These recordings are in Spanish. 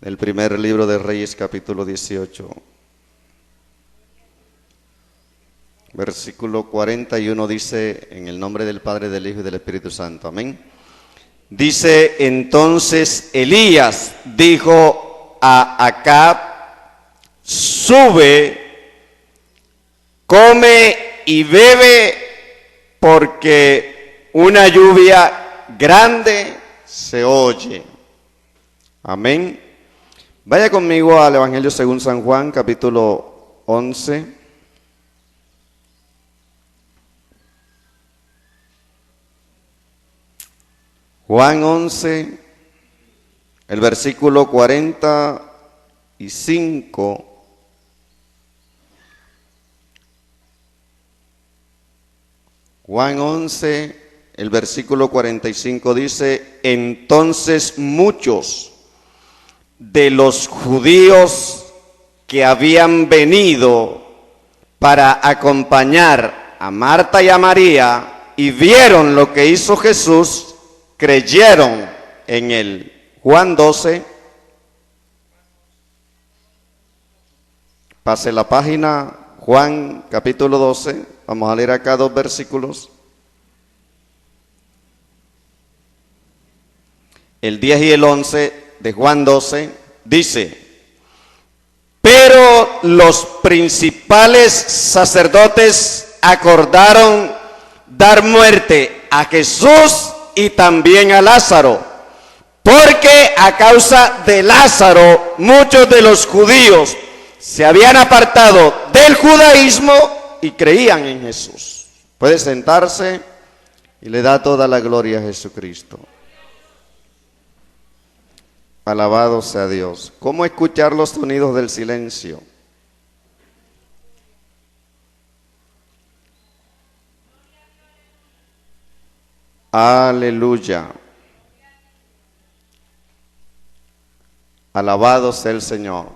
del primer libro de Reyes, capítulo 18. Versículo 41 dice, en el nombre del Padre, del Hijo y del Espíritu Santo. Amén. Dice, entonces Elías dijo a Acab, sube, come y bebe, porque una lluvia grande se oye. Amén. Vaya conmigo al Evangelio según San Juan, capítulo 11. Juan 11, el versículo 45. Juan 11, el versículo 45 dice, entonces muchos de los judíos que habían venido para acompañar a Marta y a María y vieron lo que hizo Jesús, creyeron en él. Juan 12, pase la página, Juan capítulo 12, vamos a leer acá 2 versículos. El 10 y el 11 de Juan 12 dice, pero los principales sacerdotes acordaron dar muerte a Jesús y también a Lázaro, porque a causa de Lázaro muchos de los judíos se habían apartado del judaísmo y creían en Jesús. Puede sentarse y le da toda la gloria a Jesucristo. Alabado sea Dios. ¿Cómo escuchar los sonidos del silencio? Aleluya. Alabado sea el Señor.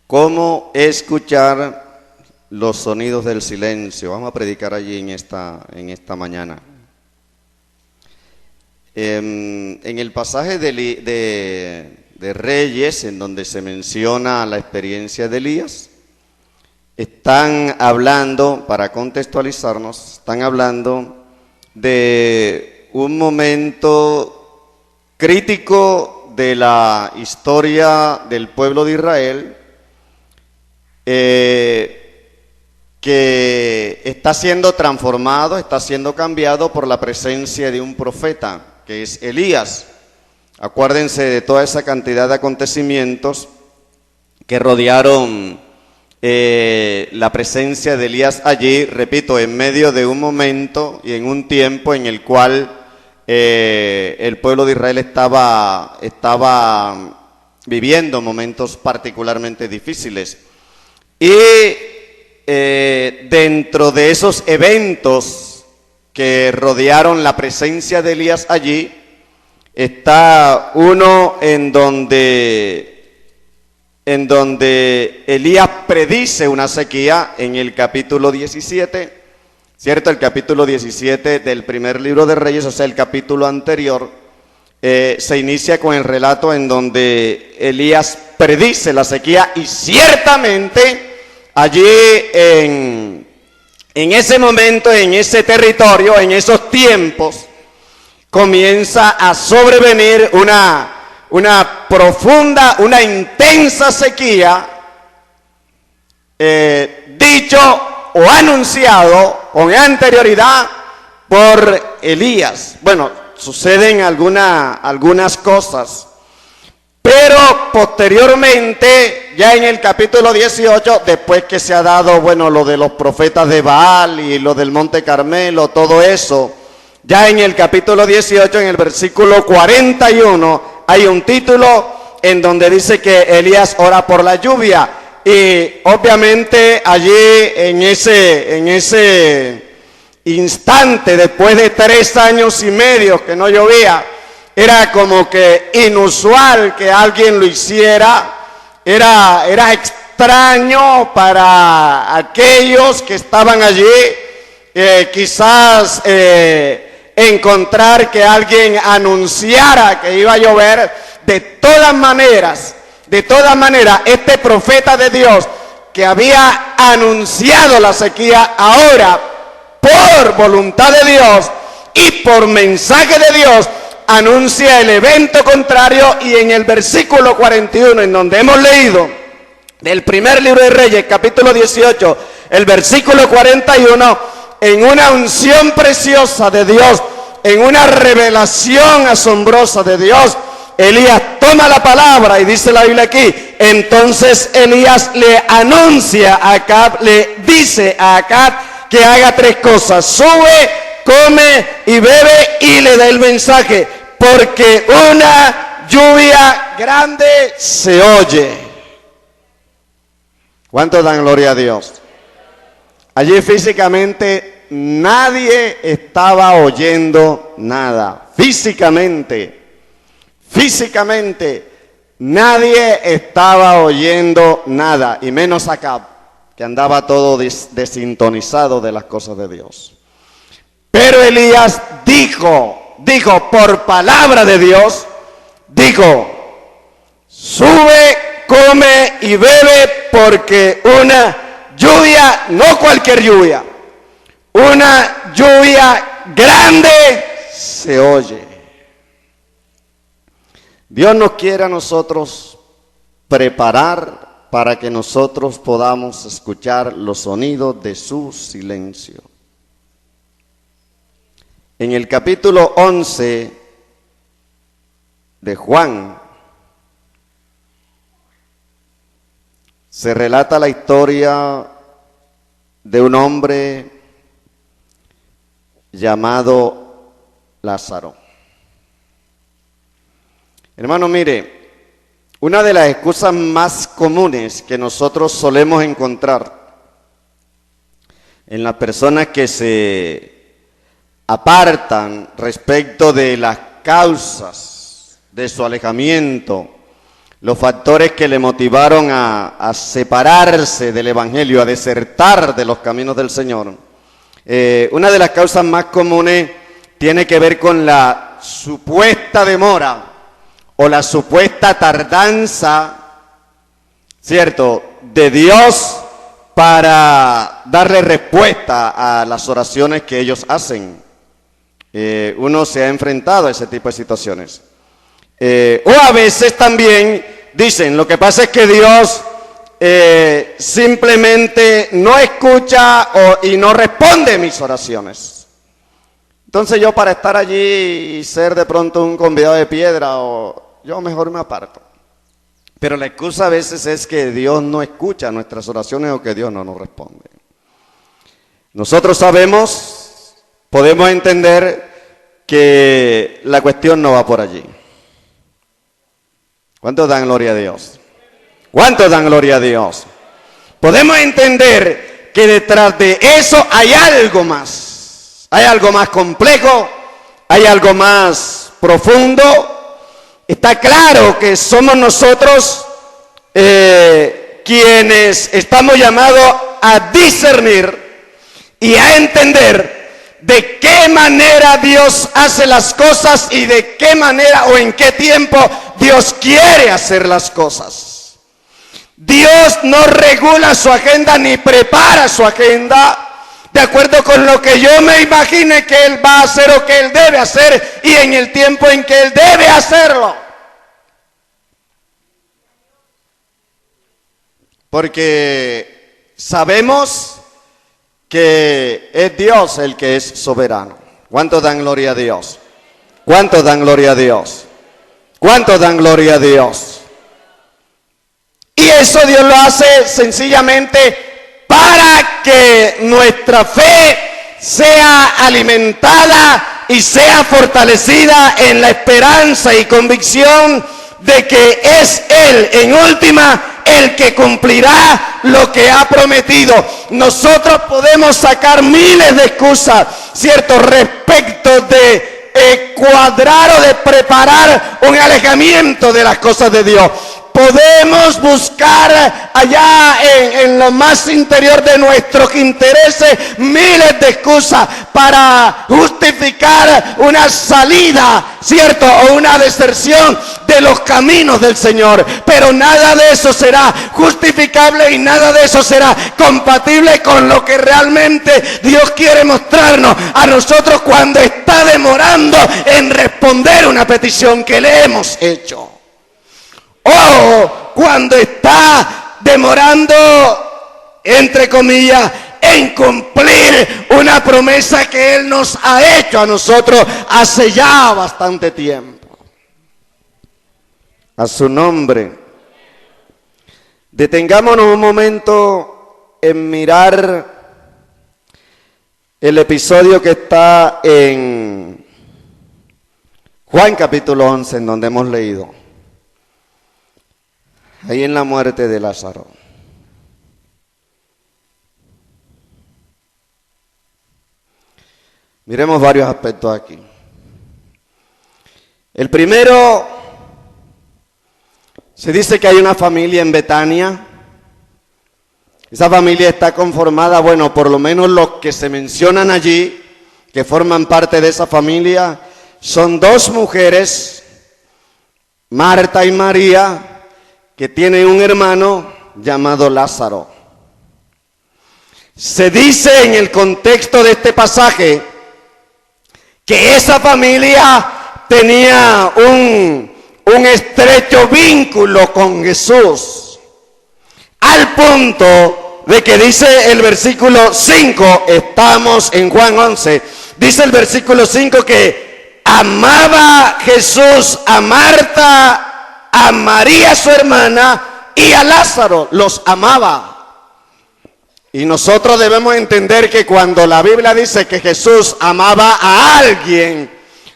¿Cómo escuchar los sonidos del silencio? Vamos a predicar allí en esta mañana. En el pasaje de Reyes, en donde se menciona la experiencia de Elías, están hablando, para contextualizarnos, están hablando de un momento crítico de la historia del pueblo de Israel, que está siendo transformado, está siendo cambiado por la presencia de un profeta, que es Elías. Acuérdense de toda esa cantidad de acontecimientos que rodearon la presencia de Elías allí, repito, en medio de un momento y en un tiempo en el cual el pueblo de Israel estaba viviendo momentos particularmente difíciles. Y dentro de esos eventos que rodearon la presencia de Elías allí, está uno en donde Elías predice una sequía en el capítulo 17, ¿cierto? El capítulo 17 del primer libro de Reyes, o sea, el capítulo anterior, se inicia con el relato en donde Elías predice la sequía y ciertamente allí en ese momento, en ese territorio, en esos tiempos, comienza a sobrevenir una profunda, una intensa sequía, dicho o anunciado con anterioridad por Elías. Bueno, suceden algunas cosas, pero posteriormente, ya en el capítulo 18, después que se ha dado, bueno, lo de los profetas de Baal y lo del Monte Carmelo, todo eso, ya en el capítulo 18, en el versículo 41, hay un título en donde dice que Elías ora por la lluvia. Y obviamente allí en ese instante, después de 3 años y medio que no llovía, era como que inusual que alguien lo hiciera. Era extraño para aquellos que estaban allí, quizás encontrar que alguien anunciara que iba a llover de todas maneras, este profeta de Dios que había anunciado la sequía, ahora por voluntad de Dios y por mensaje de Dios, anuncia el evento contrario. Y en el versículo 41, en donde hemos leído del primer libro de Reyes, capítulo 18, el versículo 41, en una unción preciosa de Dios, en una revelación asombrosa de Dios, Elías toma la palabra y dice la Biblia aquí, entonces Elías le anuncia a Acab, le dice a Acab que haga tres cosas: sube, come y bebe, y le da el mensaje, porque una lluvia grande se oye. ¿Cuántos dan gloria a Dios? Allí físicamente nadie estaba oyendo nada. Físicamente nadie estaba oyendo nada, y menos Acab, que andaba todo desintonizado de las cosas de Dios. Pero Elías dijo por palabra de Dios, dijo: sube, come y bebe, porque una lluvia, no cualquier lluvia, una lluvia grande se oye. Dios nos quiere a nosotros preparar para que nosotros podamos escuchar los sonidos de su silencio. En el capítulo 11 de Juan se relata la historia de un hombre llamado Lázaro. Hermano, mire, una de las excusas más comunes que nosotros solemos encontrar en las personas que se apartan respecto de las causas de su alejamiento, los factores que le motivaron a separarse del Evangelio, a desertar de los caminos del Señor. Una de las causas más comunes tiene que ver con la supuesta demora o la supuesta tardanza, ¿cierto?, de Dios para darle respuesta a las oraciones que ellos hacen. Uno se ha enfrentado a ese tipo de situaciones. O a veces también dicen, lo que pasa es que Dios simplemente no escucha y no responde mis oraciones. Entonces yo, para estar allí y ser de pronto un convidado de piedra, yo mejor me aparto. Pero la excusa a veces es que Dios no escucha nuestras oraciones o que Dios no nos responde. Nosotros sabemos, podemos entender que la cuestión no va por allí. ¿Cuántos dan gloria a Dios? ¿Cuántos dan gloria a Dios? Podemos entender que detrás de eso hay algo más. Hay algo más complejo, hay algo más profundo. Está claro que somos nosotros quienes estamos llamados a discernir y a entender de qué manera Dios hace las cosas y de qué manera o en qué tiempo Dios quiere hacer las cosas. Dios no regula su agenda ni prepara su agenda de acuerdo con lo que yo me imagine que Él va a hacer o que Él debe hacer y en el tiempo en que Él debe hacerlo. Porque sabemos que es Dios el que es soberano. ¿Cuántos dan gloria a Dios? ¿Cuántos dan gloria a Dios? ¿Cuántos dan gloria a Dios? Y eso Dios lo hace sencillamente para que nuestra fe sea alimentada y sea fortalecida en la esperanza y convicción de que es Él, en última, el que cumplirá lo que ha prometido. Nosotros podemos sacar miles de excusas, ¿cierto?, respecto de cuadrar o de preparar un alejamiento de las cosas de Dios. Podemos buscar allá en lo más interior de nuestros intereses miles de excusas para justificar una salida, ¿cierto? O una deserción de los caminos del Señor. Pero nada de eso será justificable y nada de eso será compatible con lo que realmente Dios quiere mostrarnos a nosotros cuando está demorando en responder una petición que le hemos hecho. O cuando está demorando, entre comillas, en cumplir una promesa que Él nos ha hecho a nosotros hace ya bastante tiempo. A su nombre. Detengámonos un momento en mirar el episodio que está en Juan capítulo 11, en donde hemos leído. Ahí en la muerte de Lázaro. Miremos varios aspectos aquí. El primero, se dice que hay una familia en Betania. Esa familia está conformada, bueno, por lo menos los que se mencionan allí, que forman parte de esa familia, son dos mujeres, Marta y María, que tiene un hermano llamado Lázaro. Se dice en el contexto de este pasaje que esa familia tenía un estrecho vínculo con Jesús, al punto de que dice el versículo 5, estamos en Juan 11, dice el versículo 5 que amaba Jesús a Marta, a María su hermana y a Lázaro, los amaba. Y nosotros debemos entender que cuando la Biblia dice que Jesús amaba a alguien,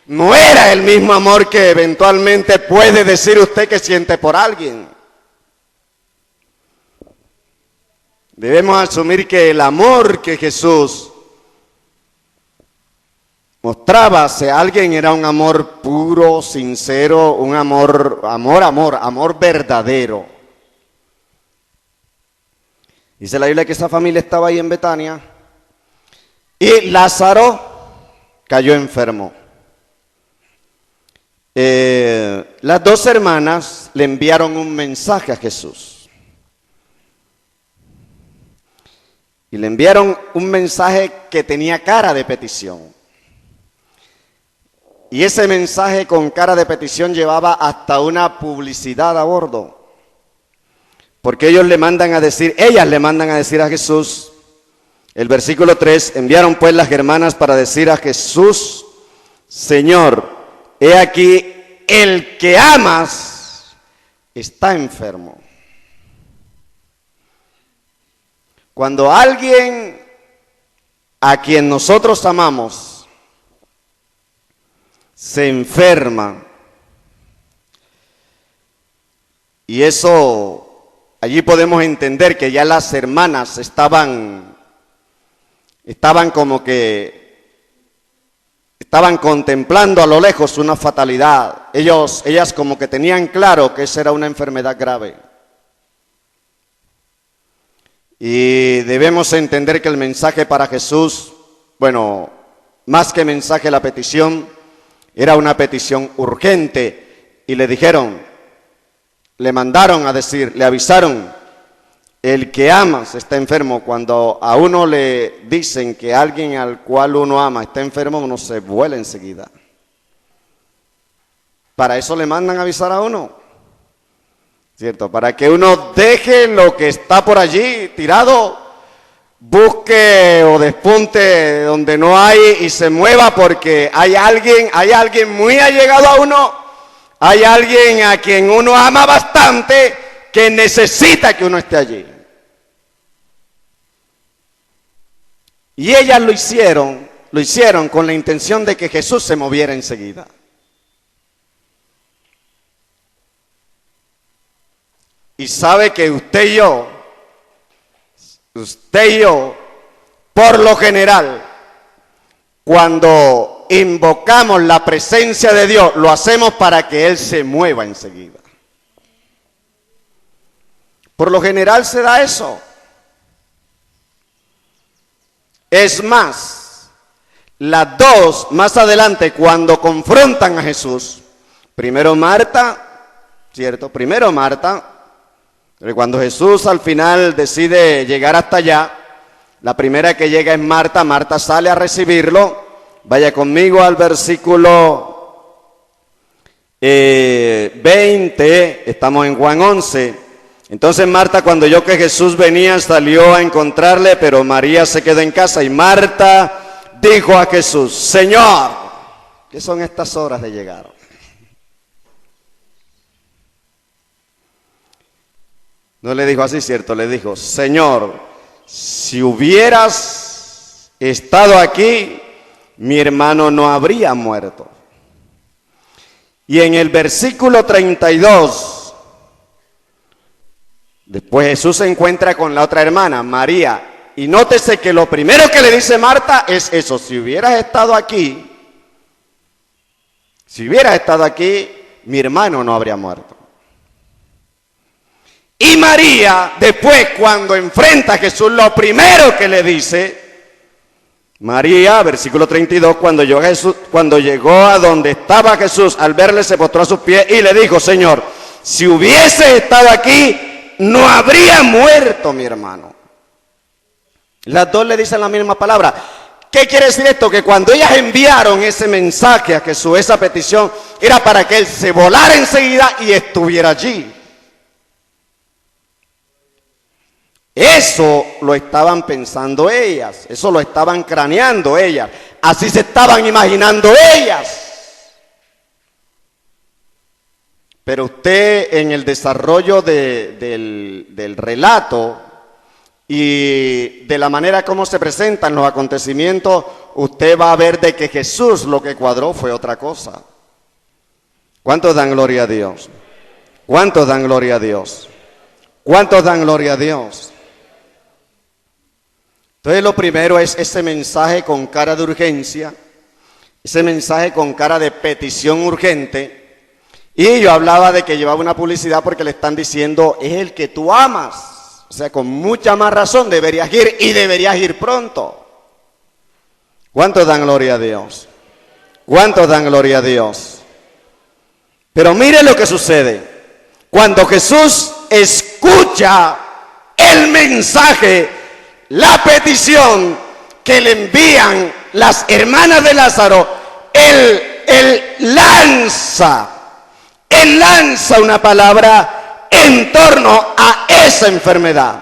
no era el mismo amor que eventualmente puede decir usted que siente por alguien. Debemos asumir que el amor que Jesús mostraba hacia alguien era un amor puro, sincero, un amor verdadero. Dice la Biblia que esa familia estaba ahí en Betania y Lázaro cayó enfermo. Las dos hermanas le enviaron un mensaje a Jesús. Y le enviaron un mensaje que tenía cara de petición. Y ese mensaje con cara de petición llevaba hasta una publicidad a bordo. Porque ellas le mandan a decir a Jesús, el versículo 3, enviaron pues las hermanas para decir a Jesús, Señor, he aquí, el que amas está enfermo. Cuando alguien a quien nosotros amamos se enferma, y eso, allí podemos entender que ya las hermanas estaban contemplando a lo lejos una fatalidad. Ellas como que tenían claro que esa era una enfermedad grave. Y debemos entender que el mensaje para Jesús, bueno, más que mensaje, la petición, era una petición urgente. Y le mandaron a decir, le avisaron, el que amas está enfermo. Cuando a uno le dicen que alguien al cual uno ama está enfermo, uno se vuela enseguida. Para eso le mandan a avisar a uno, ¿cierto? Para que uno deje lo que está por allí tirado, busque o despunte donde no hay y se mueva, porque hay alguien muy allegado a uno, hay alguien a quien uno ama bastante que necesita que uno esté allí. Y ellas lo hicieron con la intención de que Jesús se moviera enseguida. Y sabe que usted y yo, por lo general, cuando invocamos la presencia de Dios, lo hacemos para que Él se mueva enseguida. Por lo general se da eso. Es más, las dos más adelante cuando confrontan a Jesús, primero Marta, ¿cierto? Primero Marta, pero cuando Jesús al final decide llegar hasta allá, la primera que llega es Marta. Marta sale a recibirlo. Vaya conmigo al versículo 20, estamos en Juan 11. Entonces Marta, cuando oyó que Jesús venía, salió a encontrarle, pero María se quedó en casa. Y Marta dijo a Jesús: Señor, ¿qué son estas horas de llegar? No le dijo así, ¿cierto? Le dijo: Señor, si hubieras estado aquí, mi hermano no habría muerto. Y en el versículo 32, después Jesús se encuentra con la otra hermana, María. Y nótese que lo primero que le dice Marta es eso: si hubieras estado aquí, mi hermano no habría muerto. Y María, después, cuando enfrenta a Jesús, lo primero que le dice, María, versículo 32, cuando llegó a donde estaba Jesús, al verle se postró a sus pies y le dijo: Señor, si hubiese estado aquí, no habría muerto mi hermano. Las dos le dicen la misma palabra. ¿Qué quiere decir esto? Que cuando ellas enviaron ese mensaje a Jesús, esa petición, era para que él se volara enseguida y estuviera allí. Eso lo estaban pensando ellas, eso lo estaban craneando ellas, así se estaban imaginando ellas. Pero usted en el desarrollo del relato y de la manera como se presentan los acontecimientos, usted va a ver de que Jesús lo que cuadró fue otra cosa. ¿Cuántos dan gloria a Dios? ¿Cuántos dan gloria a Dios? ¿Cuántos dan gloria a Dios? Entonces lo primero es ese mensaje con cara de urgencia, ese mensaje con cara de petición urgente. Y yo hablaba de que llevaba una publicidad porque le están diciendo: es el que tú amas. O sea, con mucha más razón deberías ir y deberías ir pronto. ¿Cuántos dan gloria a Dios? ¿Cuántos dan gloria a Dios? Pero mire lo que sucede. Cuando Jesús escucha el mensaje, la petición que le envían las hermanas de Lázaro, él lanza una palabra en torno a esa enfermedad.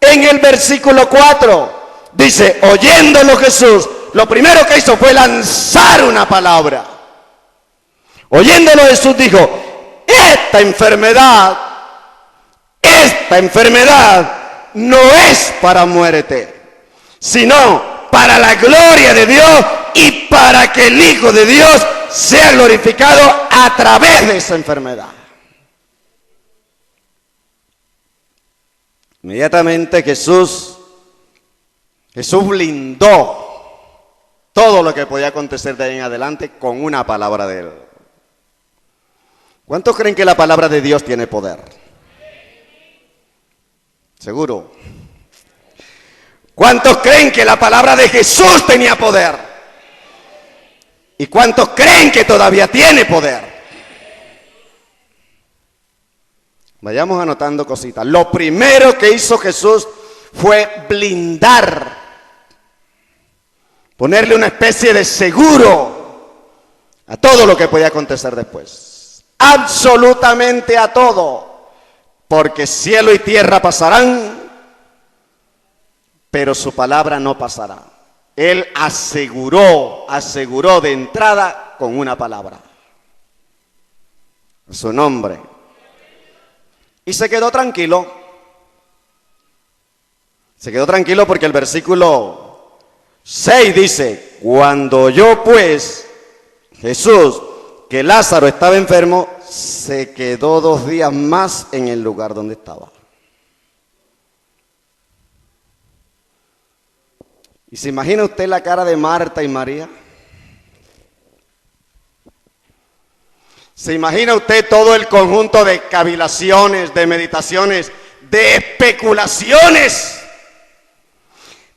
En el versículo 4 dice: oyéndolo Jesús, lo primero que hizo fue lanzar una palabra. Oyéndolo Jesús dijo: esta enfermedad no es para muerte, sino para la gloria de Dios y para que el Hijo de Dios sea glorificado a través de esa enfermedad. Inmediatamente Jesús blindó todo lo que podía acontecer de ahí en adelante con una palabra de él. ¿Cuántos creen que la palabra de Dios tiene poder? Seguro. ¿Cuántos creen que la palabra de Jesús tenía poder? ¿Y cuántos creen que todavía tiene poder? Vayamos anotando cositas. Lo primero que hizo Jesús fue blindar, ponerle una especie de seguro a todo lo que podía acontecer después. Absolutamente a todo. Porque cielo y tierra pasarán, pero su palabra no pasará. Él aseguró de entrada con una palabra. Su nombre. Y se quedó tranquilo. Se quedó tranquilo porque el versículo 6 dice: cuando oyó pues Jesús que Lázaro estaba enfermo, se quedó 2 días más en el lugar donde estaba. ¿Y se imagina usted la cara de Marta y María? ¿Se imagina usted todo el conjunto de cavilaciones, de meditaciones, de especulaciones,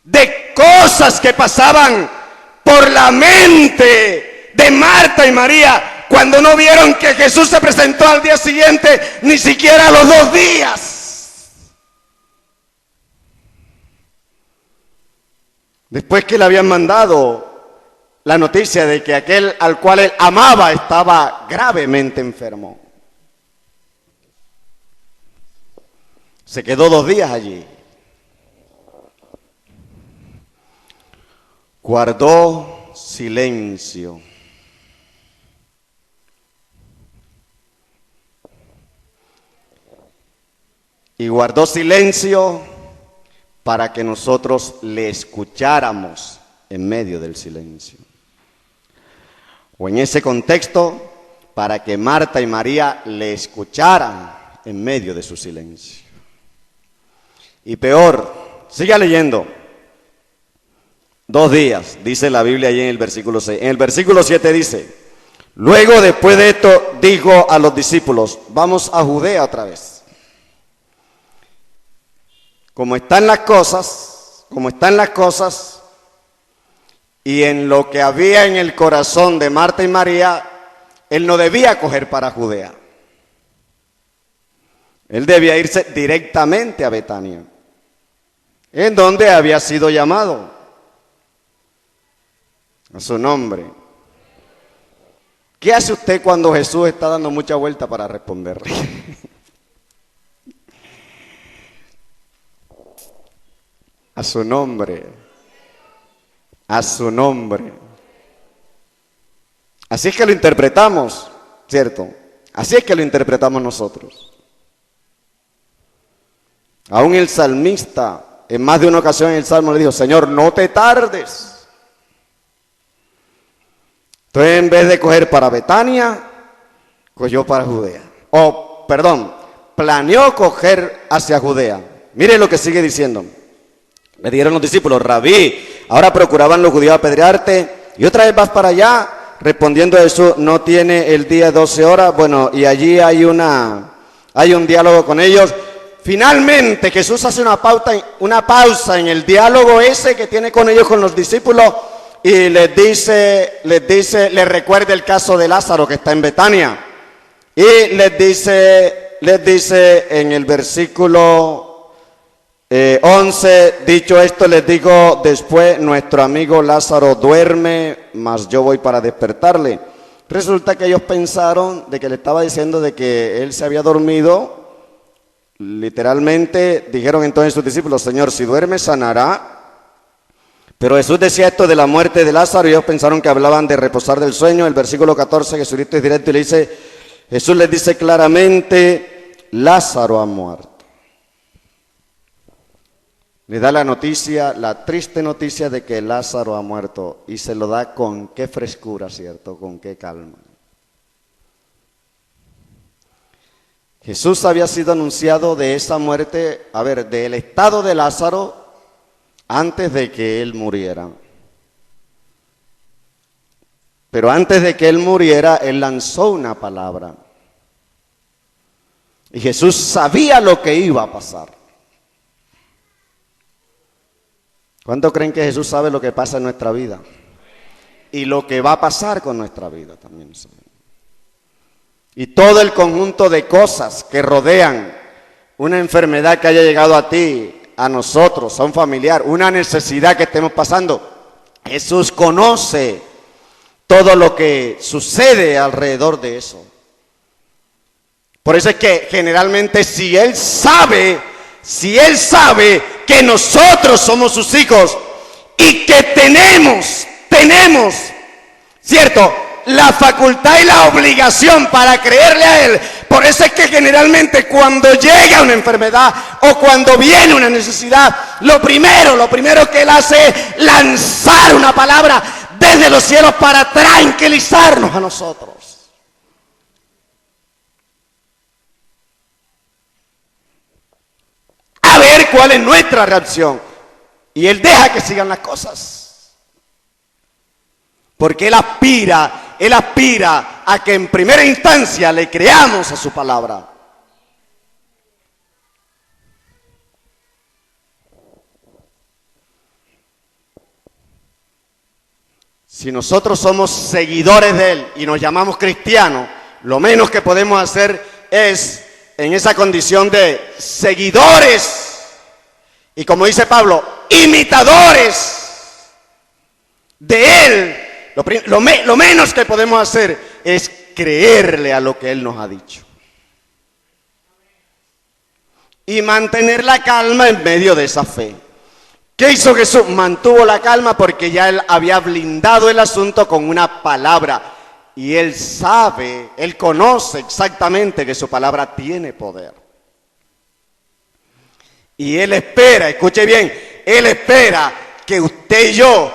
de cosas que pasaban por la mente de Marta y María cuando no vieron que Jesús se presentó al día siguiente, ni siquiera a los 2 días. Después que le habían mandado la noticia de que aquel al cual él amaba estaba gravemente enfermo. Se quedó 2 días allí. Guardó silencio. Y guardó silencio para que nosotros le escucháramos en medio del silencio. O en ese contexto, para que Marta y María le escucharan en medio de su silencio. Y peor, siga leyendo. 2 días, dice la Biblia allí en el versículo 6. En el versículo 7 dice, luego después de esto dijo a los discípulos, vamos a Judea otra vez. Como están las cosas, y en lo que había en el corazón de Marta y María, él no debía coger para Judea. Él debía irse directamente a Betania, en donde había sido llamado a su nombre. ¿Qué hace usted cuando Jesús está dando mucha vuelta para responderle? A su nombre. A su nombre. Así es que lo interpretamos, ¿cierto? Así es que lo interpretamos nosotros. Aún el salmista, en más de una ocasión en el Salmo le dijo, Señor, no te tardes. Entonces, en vez de coger para Betania, cogió para Judea. Planeó coger hacia Judea. Mire lo que sigue diciendo. Le dijeron los discípulos, Rabí, ahora procuraban los judíos apedrearte, y otra vez vas para allá. Respondiendo a eso, no tiene el día 12 horas. Bueno, y allí hay un diálogo con ellos. Finalmente Jesús hace una pausa en el diálogo ese que tiene con ellos, con los discípulos, y les recuerda el caso de Lázaro que está en Betania. Y les dice en el versículo 11, dicho esto, les digo, después nuestro amigo Lázaro duerme, mas yo voy para despertarle. Resulta que ellos pensaron de que le estaba diciendo de que él se había dormido. Literalmente dijeron entonces sus discípulos, Señor, si duerme sanará. Pero Jesús decía esto de la muerte de Lázaro y ellos pensaron que hablaban de reposar del sueño. El versículo 14, Jesucristo es directo y le dice, Jesús les dice claramente, Lázaro ha muerto. Le da la noticia, la triste noticia de que Lázaro ha muerto, y se lo da con qué frescura, ¿cierto? Con qué calma. Jesús había sido anunciado de esa muerte, del estado de Lázaro, antes de que él muriera. Pero antes de que él muriera, él lanzó una palabra. Y Jesús sabía lo que iba a pasar. ¿Cuántos creen que Jesús sabe lo que pasa en nuestra vida? Y lo que va a pasar con nuestra vida también sabe. Y todo el conjunto de cosas que rodean una enfermedad que haya llegado a ti, a nosotros, a un familiar, una necesidad que estemos pasando. Jesús conoce todo lo que sucede alrededor de eso. Por eso es que generalmente si Él sabe que nosotros somos sus hijos y que tenemos, ¿cierto?, la facultad y la obligación para creerle a Él. Por eso es que generalmente cuando llega una enfermedad o cuando viene una necesidad, lo primero que Él hace es lanzar una palabra desde los cielos para tranquilizarnos a nosotros. A ver cuál es nuestra reacción. Y Él deja que sigan las cosas. Porque Él aspira a que en primera instancia le creamos a su palabra. Si nosotros somos seguidores de Él y nos llamamos cristianos, lo menos que podemos hacer es, en esa condición de seguidores, y como dice Pablo, imitadores de Él, lo menos que podemos hacer es creerle a lo que Él nos ha dicho. Y mantener la calma en medio de esa fe. ¿Qué hizo Jesús? Mantuvo la calma porque ya Él había blindado el asunto con una palabra. Y Él sabe, Él conoce exactamente que su palabra tiene poder. Y Él espera, escuche bien, Él espera que usted y yo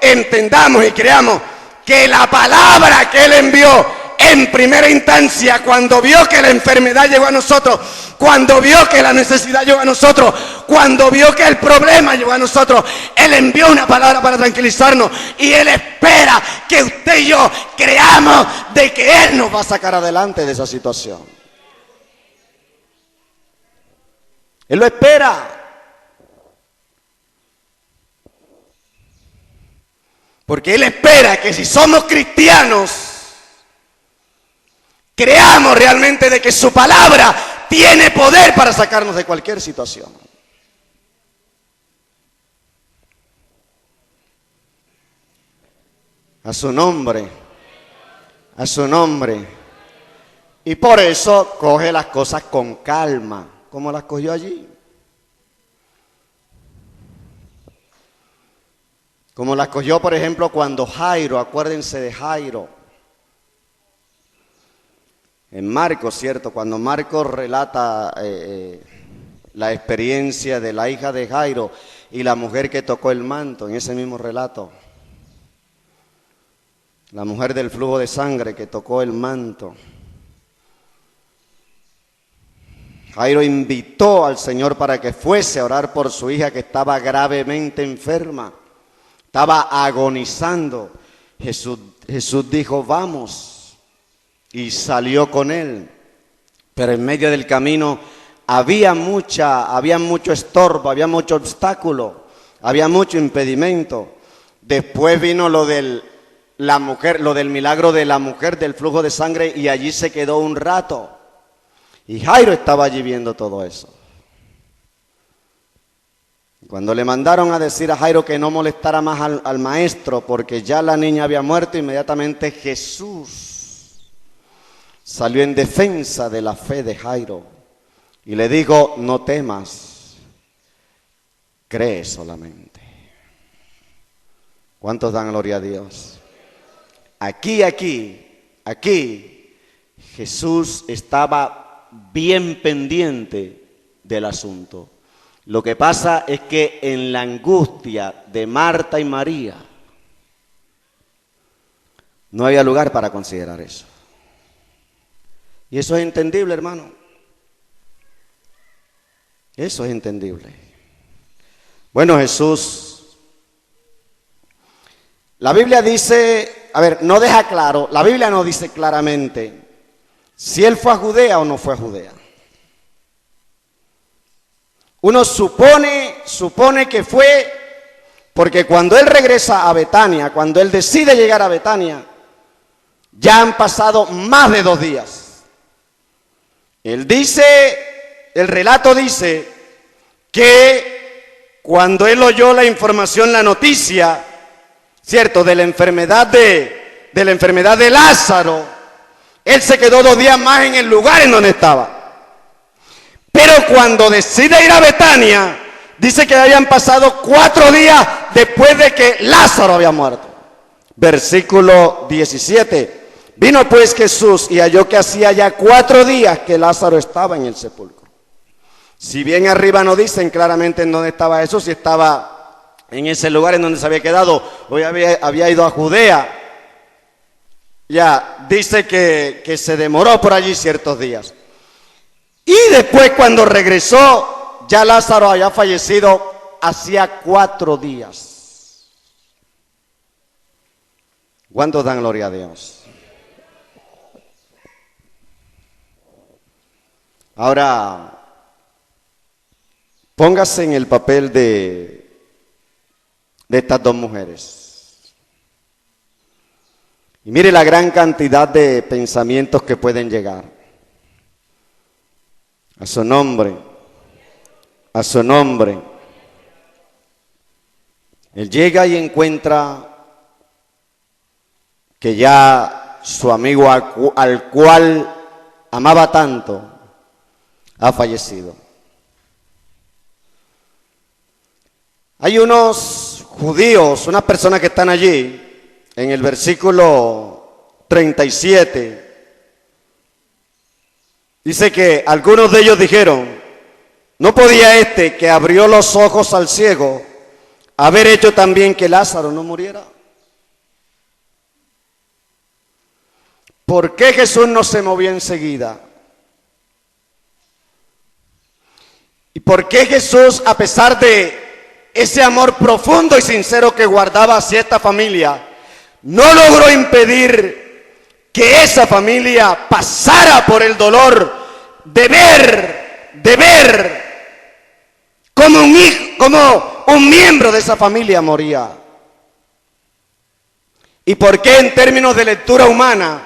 entendamos y creamos que la palabra que Él envió en primera instancia, cuando vio que la enfermedad llegó a nosotros, cuando vio que la necesidad llegó a nosotros, cuando vio que el problema llegó a nosotros, Él envió una palabra para tranquilizarnos y Él espera que usted y yo creamos de que Él nos va a sacar adelante de esa situación. Él lo espera. Porque Él espera que si somos cristianos, creamos realmente de que su palabra tiene poder para sacarnos de cualquier situación. A su nombre, a su nombre. Y por eso coge las cosas con calma, como las cogió allí. Como las cogió, por ejemplo, cuando Jairo, acuérdense de Jairo. En Marcos, ¿cierto? Cuando Marcos relata la experiencia de la hija de Jairo y la mujer que tocó el manto, en ese mismo relato. La mujer del flujo de sangre que tocó el manto. Jairo invitó al Señor para que fuese a orar por su hija que estaba gravemente enferma. Estaba agonizando. Jesús dijo, vamos. Y salió con él. Pero en medio del camino había mucho estorbo, había mucho obstáculo, había mucho impedimento. Después vino lo del milagro de la mujer del flujo de sangre y allí se quedó un rato. Y Jairo estaba allí viendo todo eso. Cuando le mandaron a decir a Jairo que no molestara más al maestro porque ya la niña había muerto, inmediatamente Jesús salió en defensa de la fe de Jairo y le dijo, no temas, cree solamente. ¿Cuántos dan gloria a Dios? Aquí, Jesús estaba bien pendiente del asunto. Lo que pasa es que en la angustia de Marta y María no había lugar para considerar eso. Y eso es entendible, hermano. Eso es entendible. Bueno, Jesús, la Biblia dice, no deja claro, la Biblia no dice claramente si Él fue a Judea o no fue a Judea. Uno supone que fue, porque cuando Él regresa a Betania, cuando Él decide llegar a Betania, ya han pasado más de 2 días. El relato dice que cuando Él oyó la información, la noticia, ¿cierto?, de la enfermedad de Lázaro, Él se quedó 2 días más en el lugar en donde estaba. Pero cuando decide ir a Betania, dice que habían pasado 4 días después de que Lázaro había muerto. Versículo 17. Vino pues Jesús y halló que hacía ya 4 días que Lázaro estaba en el sepulcro. Si bien arriba no dicen claramente en dónde estaba Jesús, si estaba en ese lugar en donde se había quedado, hoy había ido a Judea. Ya, dice que se demoró por allí ciertos días. Y después cuando regresó, ya Lázaro había fallecido hacía 4 días. ¿Cuántos dan gloria a Dios? Ahora, póngase en el papel de estas 2 mujeres. Y mire la gran cantidad de pensamientos que pueden llegar. A su nombre, a su nombre. Él llega y encuentra que ya su amigo al cual amaba tanto ha fallecido. Hay unos judíos, unas personas que están allí, en el versículo 37, dice que algunos de ellos dijeron, ¿no podía este que abrió los ojos al ciego haber hecho también que Lázaro no muriera? ¿Por qué Jesús no se movió enseguida? ¿Y por qué Jesús, a pesar de ese amor profundo y sincero que guardaba hacia esta familia, no logró impedir que esa familia pasara por el dolor de ver como un hijo, como un miembro de esa familia moría? ¿Y por qué en términos de lectura humana,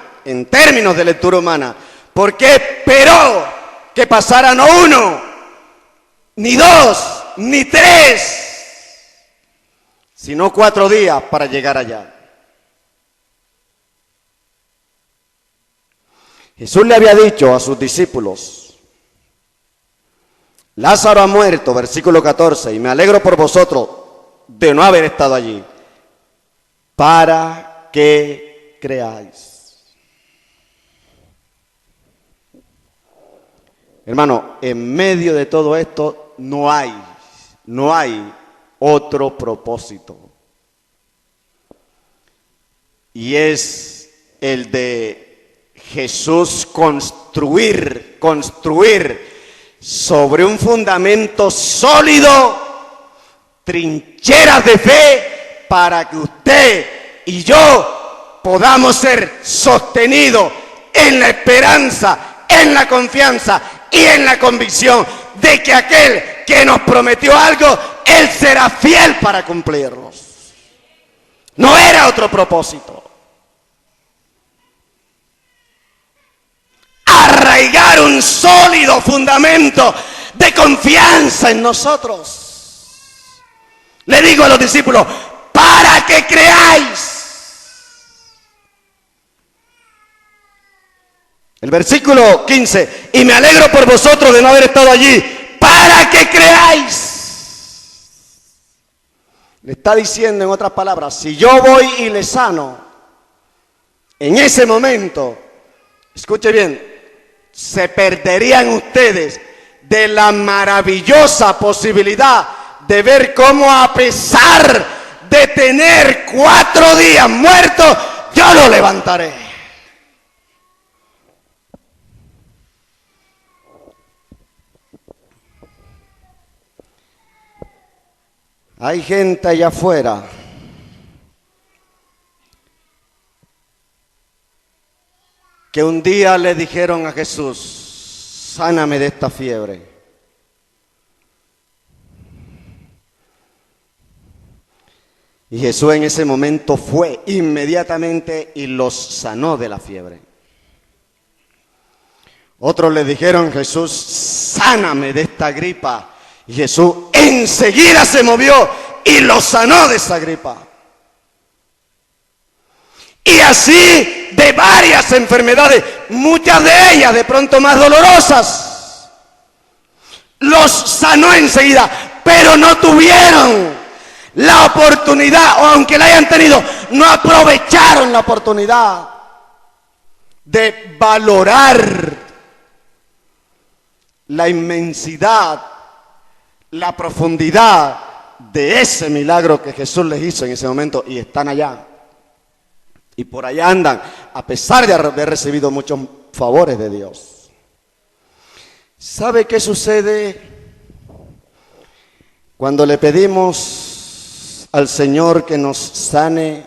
por qué esperó que pasara no uno, ni dos, ni tres, sino 4 días para llegar allá? Jesús le había dicho a sus discípulos, Lázaro ha muerto, versículo 14, y me alegro por vosotros de no haber estado allí, para que creáis. Hermano, en medio de todo esto no hay otro propósito. Y es el de Jesús construir sobre un fundamento sólido, trincheras de fe, para que usted y yo podamos ser sostenidos en la esperanza, en la confianza y en la convicción de que aquel que nos prometió algo, Él será fiel para cumplirlos. No era otro propósito. Arraigar un sólido fundamento de confianza en nosotros. Le digo a los discípulos, para que creáis. El versículo 15, y me alegro por vosotros de no haber estado allí, para que creáis. Le está diciendo en otras palabras, si yo voy y les sano, en ese momento, escuche bien, se perderían ustedes de la maravillosa posibilidad de ver cómo, a pesar de tener 4 días muerto, yo lo levantaré. Hay gente allá afuera que un día le dijeron a Jesús, sáname de esta fiebre. Y Jesús en ese momento fue inmediatamente y los sanó de la fiebre. Otros le dijeron, Jesús, sáname de esta gripa. Y Jesús enseguida se movió y los sanó de esa gripa. Y así de varias enfermedades, muchas de ellas de pronto más dolorosas, los sanó enseguida, pero no tuvieron la oportunidad, o aunque la hayan tenido, no aprovecharon la oportunidad de valorar la inmensidad, la profundidad de ese milagro que Jesús les hizo en ese momento, y están allá. Y por allá andan, a pesar de haber recibido muchos favores de Dios. ¿Sabe qué sucede cuando le pedimos al Señor que nos sane?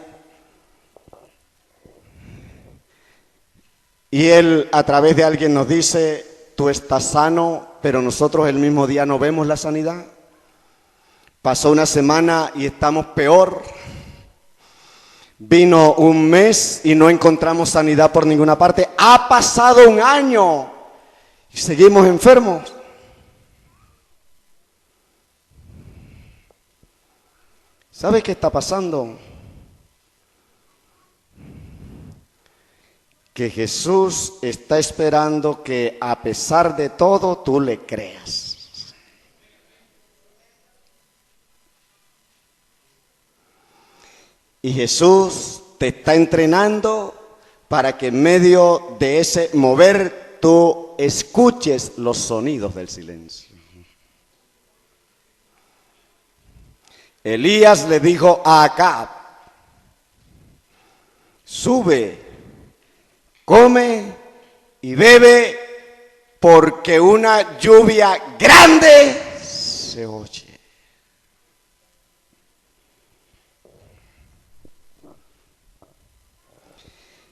Y Él a través de alguien nos dice, tú estás sano, pero nosotros el mismo día no vemos la sanidad. Pasó una semana y estamos peor. Vino un mes y no encontramos sanidad por ninguna parte. Ha pasado un año y seguimos enfermos. ¿Sabe qué está pasando? Que Jesús está esperando que a pesar de todo tú le creas. Y Jesús te está entrenando para que en medio de ese mover tú escuches los sonidos del silencio. Elías le dijo a Acab: sube, come y bebe, porque una lluvia grande se oye.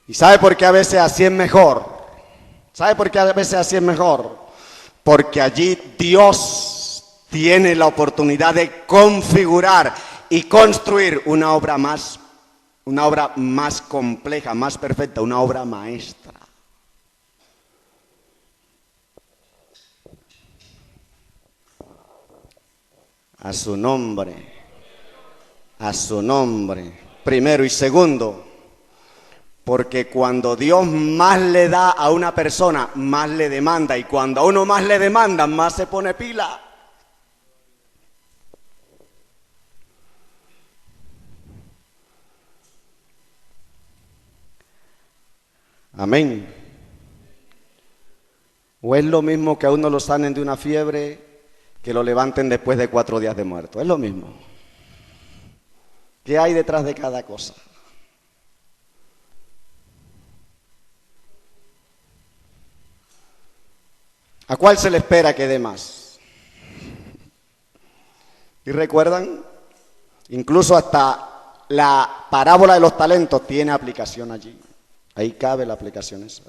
¿Y sabe por qué a veces así es mejor? ¿Sabe por qué a veces así es mejor? Porque allí Dios tiene la oportunidad de configurar y construir una obra más compleja, más perfecta, una obra maestra. A su nombre, primero y segundo. Porque cuando Dios más le da a una persona, más le demanda. Y cuando a uno más le demanda, más se pone pila. Amén. O es lo mismo que a uno lo sanen de una fiebre, que lo levanten después de 4 días de muerto. Es lo mismo. ¿Qué hay detrás de cada cosa? ¿A cuál se le espera que dé más? ¿Y recuerdan? Incluso hasta la parábola de los talentos tiene aplicación allí. Ahí cabe la aplicación esa.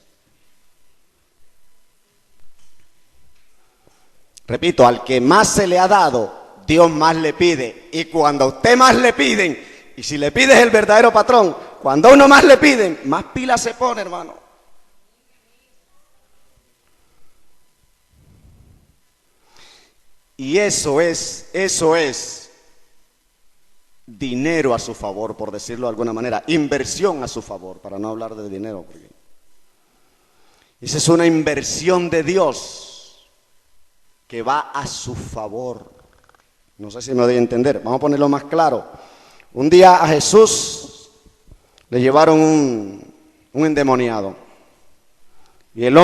Repito, al que más se le ha dado, Dios más le pide. Y cuando a usted más le piden, y si le pides el verdadero patrón, cuando a uno más le piden, más pila se pone, hermano. Y eso es dinero a su favor, por decirlo de alguna manera, inversión a su favor, para no hablar de dinero. Porque esa es una inversión de Dios que va a su favor. No sé si me doy a entender, vamos a ponerlo más claro. Un día a Jesús le llevaron un endemoniado. Y el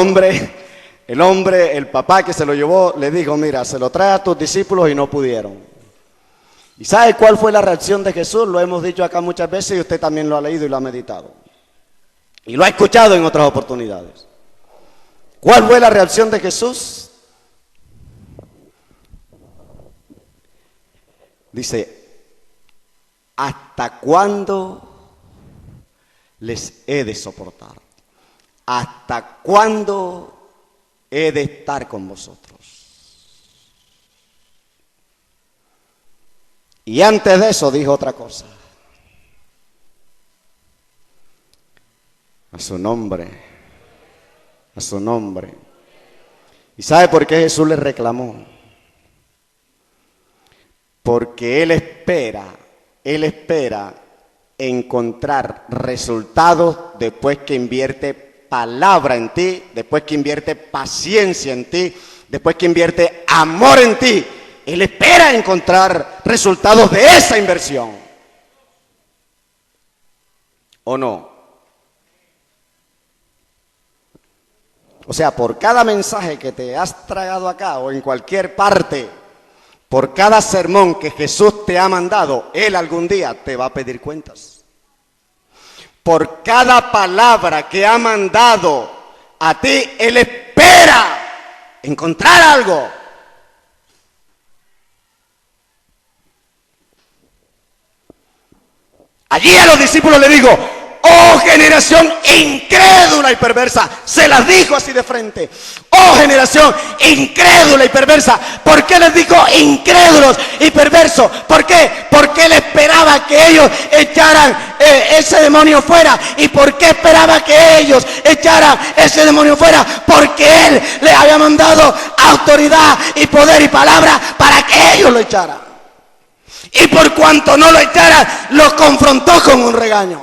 papá que se lo llevó, le dijo: mira, se lo trae a tus discípulos, y no pudieron. ¿Y sabe cuál fue la reacción de Jesús? Lo hemos dicho acá muchas veces y usted también lo ha leído y lo ha meditado. Y lo ha escuchado en otras oportunidades. ¿Cuál fue la reacción de Jesús? Dice: ¿hasta cuándo les he de soportar? ¿Hasta cuándo he de estar con vosotros? Y antes de eso dijo otra cosa. A su nombre. A su nombre. ¿Y sabe por qué Jesús le reclamó? Porque Él espera encontrar resultados después que invierte palabra en ti, después que invierte paciencia en ti, después que invierte amor en ti. Él espera encontrar resultados de esa inversión. ¿O no? O sea, por cada mensaje que te has tragado acá o en cualquier parte, por cada sermón que Jesús te ha mandado, Él algún día te va a pedir cuentas. Por cada palabra que ha mandado a ti, Él espera encontrar algo. Allí a los discípulos le digo: oh generación incrédula y perversa. Se las dijo así de frente. Oh generación incrédula y perversa. ¿Por qué les dijo incrédulos y perversos? ¿Por qué? Porque él esperaba que ellos echaran ese demonio fuera. ¿Y por qué esperaba que ellos echaran ese demonio fuera? Porque él les había mandado autoridad y poder y palabra para que ellos lo echaran. Y por cuanto no lo echaran, los confrontó con un regaño.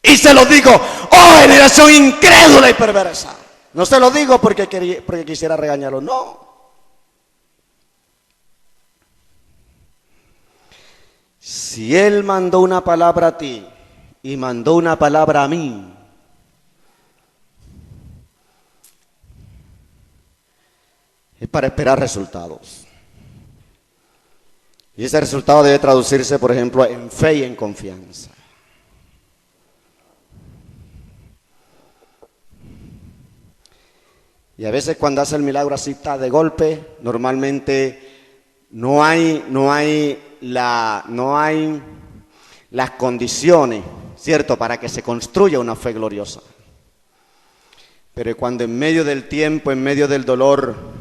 Y se los dijo: oh generación incrédula y perversa. No se lo digo porque quisiera regañarlo, no. Si él mandó una palabra a ti y mandó una palabra a mí, es para esperar resultados. Y ese resultado debe traducirse, por ejemplo, en fe y en confianza. Y a veces cuando hace el milagro así está de golpe, normalmente no hay las condiciones, ¿cierto?, para que se construya una fe gloriosa. Pero cuando en medio del tiempo, en medio del dolor,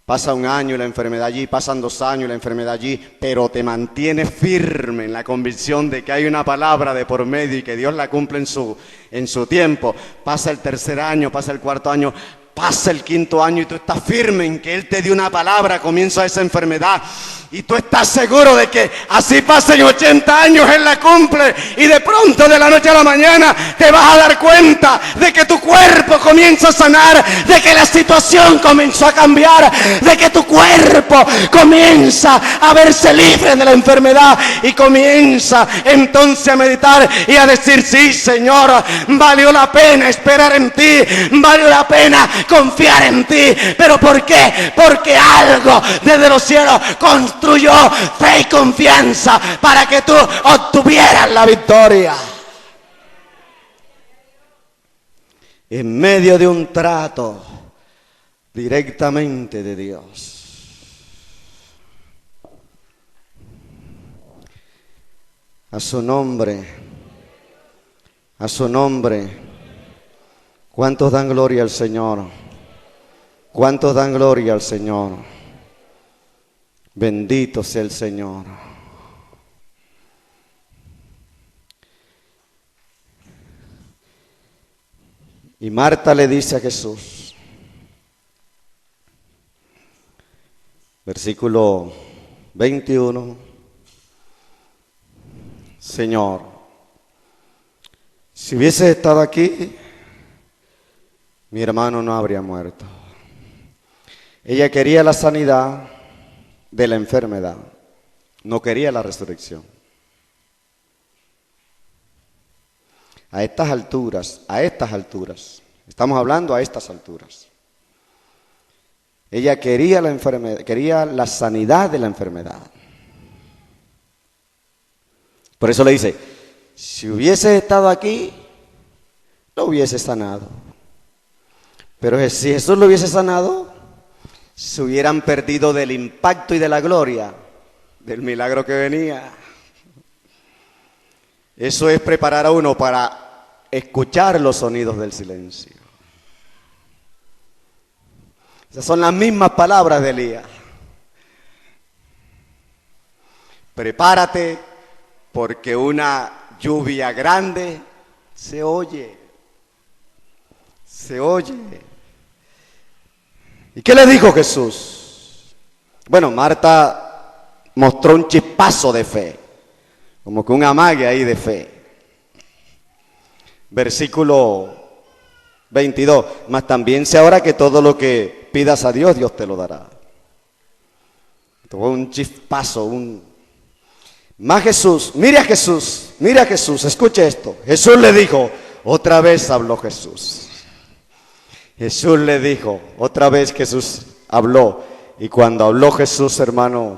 pasa un año y la enfermedad allí, pasan 2 años y la enfermedad allí, pero te mantienes firme en la convicción de que hay una palabra de por medio y que Dios la cumple en su tiempo. Pasa el 3er año, pasa el 4.º año, pasa el 5.º año y tú estás firme en que Él te dio una palabra, comienza esa enfermedad. Y tú estás seguro de que así pasen 80 años, Él la cumple. Y de pronto, de la noche a la mañana, te vas a dar cuenta de que tu cuerpo comienza a sanar, de que la situación comenzó a cambiar, de que tu cuerpo comienza a verse libre de la enfermedad. Y comienza entonces a meditar y a decir: sí, Señor, valió la pena esperar en ti, valió la pena confiar en ti. ¿Pero por qué? Porque algo desde los cielos construyó fe y confianza para que tú obtuvieras la victoria. En medio de un trato directamente de Dios. A su nombre, a su nombre. ¿Cuántos dan gloria al Señor? ¿Cuántos dan gloria al Señor? Bendito sea el Señor. Y Marta le dice a Jesús, versículo 21, Señor, si hubieses estado aquí, mi hermano no habría muerto. Ella quería la sanidad de la enfermedad, no quería la resurrección. A estas alturas, estamos hablando a estas alturas. Ella quería la enfermedad, quería la sanidad de la enfermedad. Por eso le dice: si hubiese estado aquí, lo hubiese sanado. Pero si Jesús lo hubiese sanado, se hubieran perdido del impacto y de la gloria del milagro que venía. Eso es preparar a uno para escuchar los sonidos del silencio. Esas son las mismas palabras de Elías. Prepárate porque una lluvia grande se oye. Se oye. ¿Y qué le dijo Jesús? Bueno, Marta mostró un chispazo de fe, como que un amague ahí de fe. Versículo 22, mas también sé ahora que todo lo que pidas a Dios, Dios te lo dará. Tuvo un chispazo, Más Jesús, mire a Jesús, escuche esto. Jesús le dijo, otra vez habló Jesús. Jesús le dijo, otra vez Jesús habló. Y cuando habló Jesús, hermano,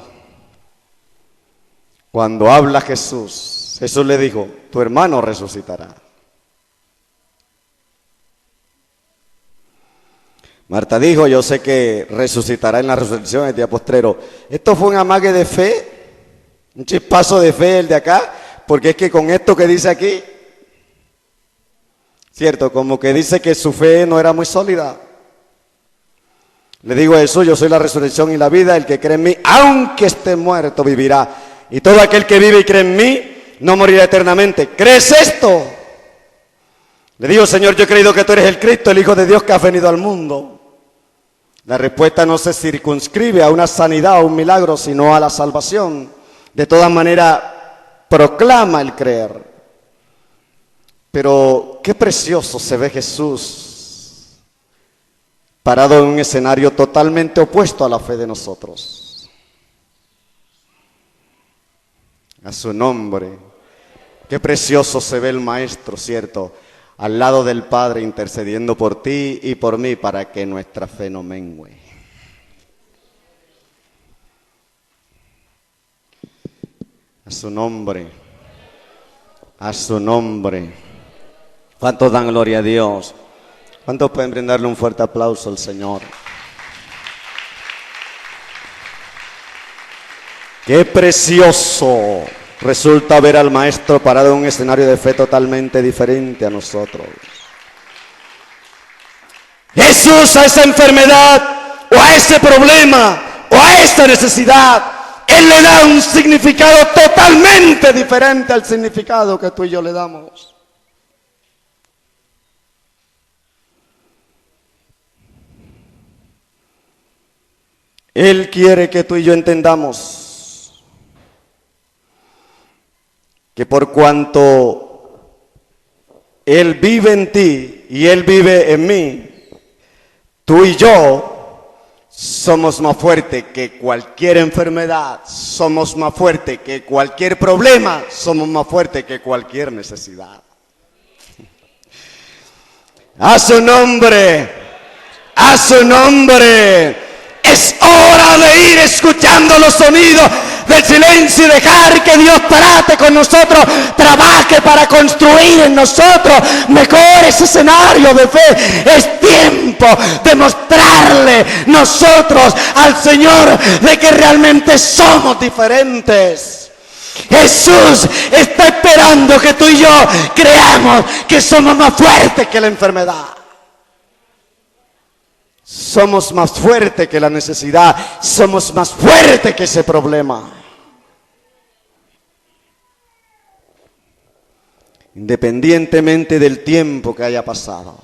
cuando habla Jesús, Jesús le dijo, tu hermano resucitará. Marta dijo, yo sé que resucitará en la resurrección el día postrero. Esto fue un amague de fe, un chispazo de fe el de acá, porque es que con esto que dice aquí, cierto, como que dice que su fe no era muy sólida. Le digo eso, yo soy la resurrección y la vida, el que cree en mí, aunque esté muerto, vivirá. Y todo aquel que vive y cree en mí, no morirá eternamente. ¿Crees esto? Le digo, Señor, yo he creído que tú eres el Cristo, el Hijo de Dios que ha venido al mundo. La respuesta no se circunscribe a una sanidad o un milagro, sino a la salvación. De todas maneras, proclama el creer. Pero qué precioso se ve Jesús parado en un escenario totalmente opuesto a la fe de nosotros. A su nombre. Qué precioso se ve el Maestro, ¿cierto? Al lado del Padre intercediendo por ti y por mí para que nuestra fe no mengue. A su nombre. A su nombre. ¿Cuántos dan gloria a Dios? ¿Cuántos pueden brindarle un fuerte aplauso al Señor? Qué precioso resulta ver al Maestro parado en un escenario de fe totalmente diferente a nosotros. Jesús a esa enfermedad, o a ese problema, o a esta necesidad, Él le da un significado totalmente diferente al significado que tú y yo le damos. Él quiere que tú y yo entendamos que por cuanto Él vive en ti y Él vive en mí, tú y yo somos más fuertes que cualquier enfermedad, somos más fuertes que cualquier problema, somos más fuertes que cualquier necesidad. A su nombre, a su nombre. Es hora de ir escuchando los sonidos del silencio y dejar que Dios trate con nosotros, trabaje para construir en nosotros mejores escenarios de fe. Es tiempo de mostrarle nosotros al Señor de que realmente somos diferentes. Jesús está esperando que tú y yo creamos que somos más fuertes que la enfermedad. Somos más fuertes que la necesidad, somos más fuertes que ese problema. Independientemente del tiempo que haya pasado.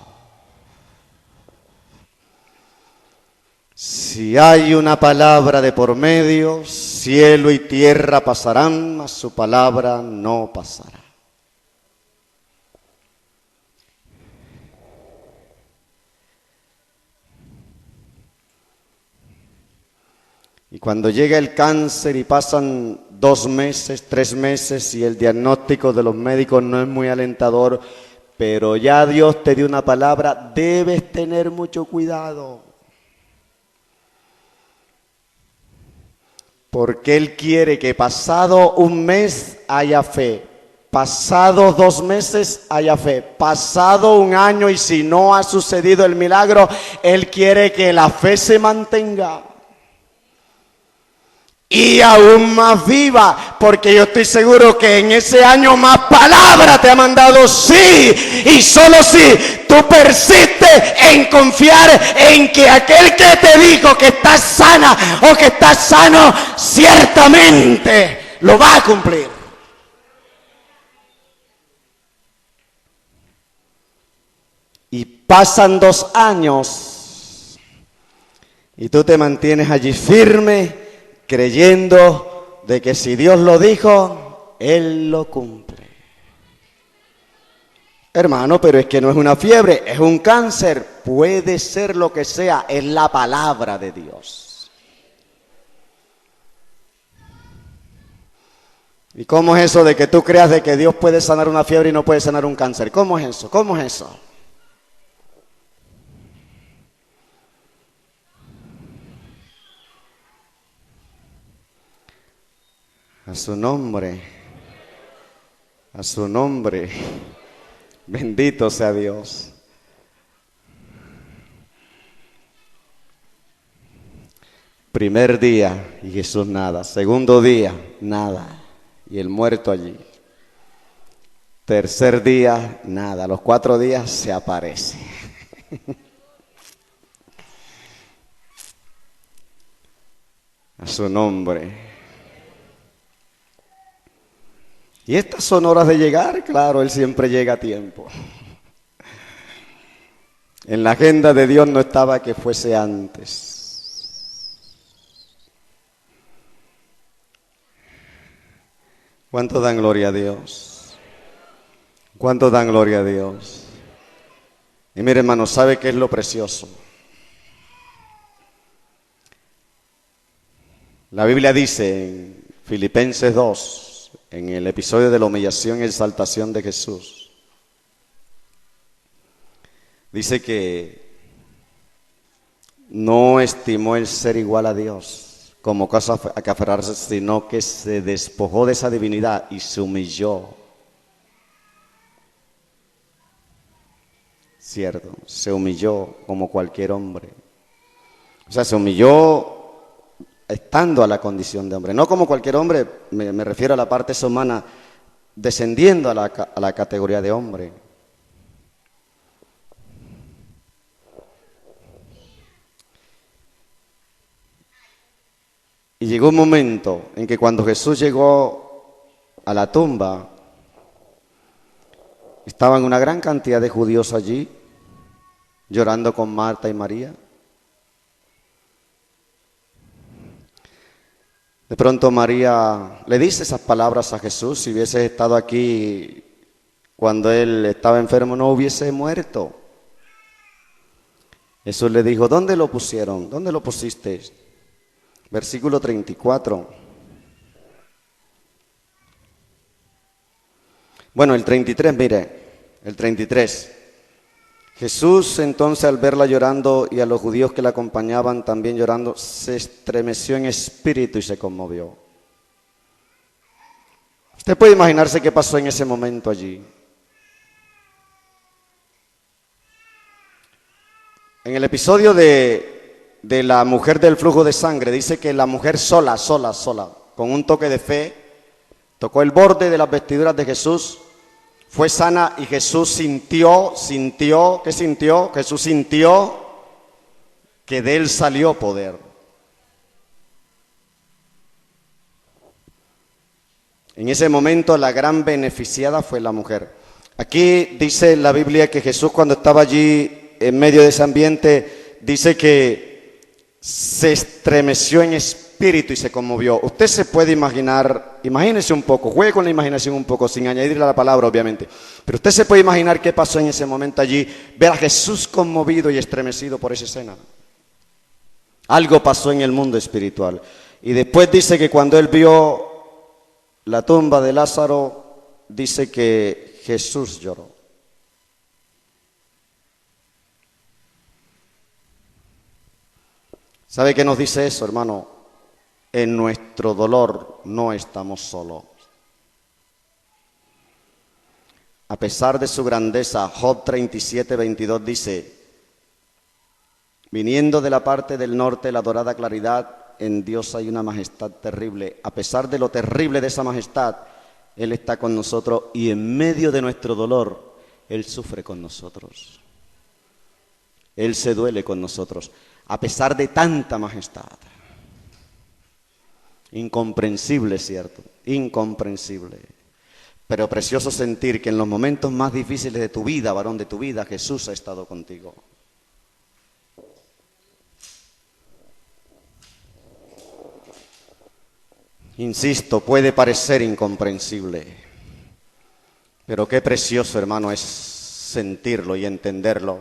Si hay una palabra de por medio, cielo y tierra pasarán, mas su palabra no pasará. Y cuando llega el cáncer y pasan 2 meses, 3 meses y el diagnóstico de los médicos no es muy alentador, pero ya Dios te dio una palabra, debes tener mucho cuidado. Porque Él quiere que pasado 1 mes haya fe, pasado 2 meses haya fe, pasado 1 año y si no ha sucedido el milagro, Él quiere que la fe se mantenga. Y aún más viva, porque yo estoy seguro que en ese año más palabra te ha mandado sí, y solo si tú persistes en confiar en que aquel que te dijo que estás sana o que estás sano, ciertamente lo va a cumplir. Y pasan 2 años y tú te mantienes allí firme, creyendo de que si Dios lo dijo, Él lo cumple. Hermano, pero es que no es una fiebre, es un cáncer. Puede ser lo que sea, es la palabra de Dios. ¿Y cómo es eso de que tú creas de que Dios puede sanar una fiebre y no puede sanar un cáncer? ¿Cómo es eso? ¿Cómo es eso? A su nombre, a su nombre, bendito sea Dios. Primer día y Jesús nada, segundo día nada y el muerto allí. Tercer día, nada. A los 4 días se aparece. A su nombre. Y estas son horas de llegar, claro, Él siempre llega a tiempo. En la agenda de Dios no estaba que fuese antes. ¿Cuánto dan gloria a Dios? ¿Cuánto dan gloria a Dios? Y mire, hermano, ¿sabe qué es lo precioso? La Biblia dice en Filipenses 2, en el episodio de la humillación y exaltación de Jesús, dice que no estimó el ser igual a Dios como cosa a que aferrarse, sino que se despojó de esa divinidad y se humilló. Cierto, se humilló como cualquier hombre. O sea, se humilló estando a la condición de hombre. No como cualquier hombre, me refiero a la parte humana, descendiendo a la categoría de hombre. Y llegó un momento en que cuando Jesús llegó a la tumba, estaban una gran cantidad de judíos allí, llorando con Marta y María. De pronto María le dice esas palabras a Jesús: si hubiese estado aquí cuando él estaba enfermo, no hubiese muerto. Jesús le dijo: ¿dónde lo pusieron? ¿Dónde lo pusiste? Versículo 34. Bueno, el 33, mire, el 33. Jesús entonces, al verla llorando y a los judíos que la acompañaban también llorando, se estremeció en espíritu y se conmovió. Usted puede imaginarse qué pasó en ese momento allí. En el episodio de la mujer del flujo de sangre, dice que la mujer sola, con un toque de fe, tocó el borde de las vestiduras de Jesús, fue sana y Jesús sintió, ¿qué sintió? Jesús sintió que de él salió poder. En ese momento la gran beneficiada fue la mujer. Aquí dice la Biblia que Jesús, cuando estaba allí en medio de ese ambiente, dice que se estremeció en espíritu y se conmovió. Usted se puede imaginar, imagínese un poco, juegue con la imaginación un poco, sin añadirle a la palabra obviamente, pero usted se puede imaginar qué pasó en ese momento allí, ver a Jesús conmovido y estremecido por esa escena. Algo pasó en el mundo espiritual. Y después dice que cuando él vio la tumba de Lázaro, dice que Jesús lloró. ¿Sabe qué nos dice eso, hermano? En nuestro dolor no estamos solos. A pesar de su grandeza, Job 37:22 dice: viniendo de la parte del norte la dorada claridad, en Dios hay una majestad terrible. A pesar de lo terrible de esa majestad, Él está con nosotros y en medio de nuestro dolor, Él sufre con nosotros. Él se duele con nosotros, a pesar de tanta majestad. Incomprensible, ¿cierto? Incomprensible. Pero precioso sentir que en los momentos más difíciles de tu vida, varón de tu vida, Jesús ha estado contigo. Insisto, puede parecer incomprensible, pero qué precioso, hermano, es sentirlo y entenderlo,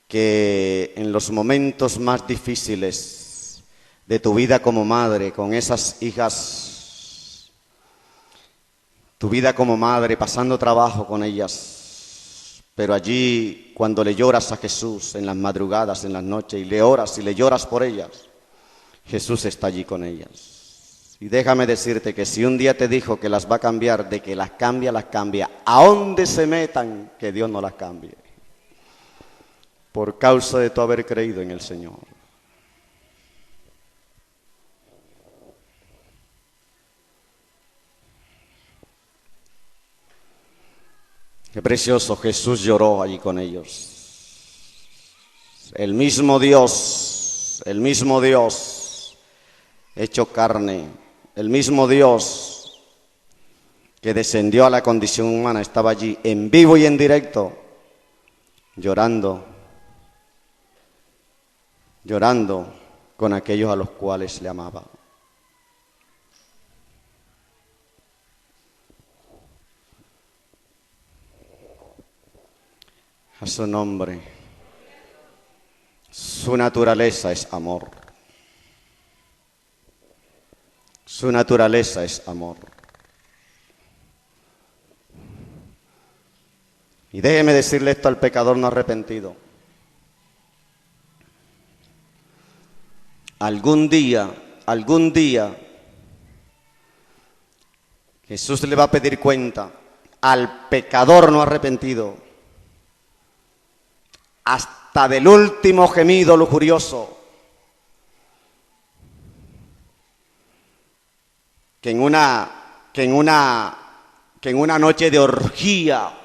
que en los momentos más difíciles de tu vida como madre, con esas hijas, tu vida como madre, pasando trabajo con ellas, pero allí cuando le lloras a Jesús en las madrugadas, en las noches, y le oras y le lloras por ellas, Jesús está allí con ellas. Y déjame decirte que si un día te dijo que las va a cambiar, de que las cambia, a donde se metan, que Dios no las cambie. Por causa de tu haber creído en el Señor. precioso, Jesús lloró allí con ellos. El mismo Dios hecho carne, el mismo Dios que descendió a la condición humana, estaba allí en vivo y en directo, llorando con aquellos a los cuales le amaba. A su nombre. Su naturaleza es amor. Su naturaleza es amor. Y déjeme decirle esto al pecador no arrepentido. Algún día, Jesús le va a pedir cuenta al pecador no arrepentido, hasta del último gemido lujurioso, que en una noche de orgía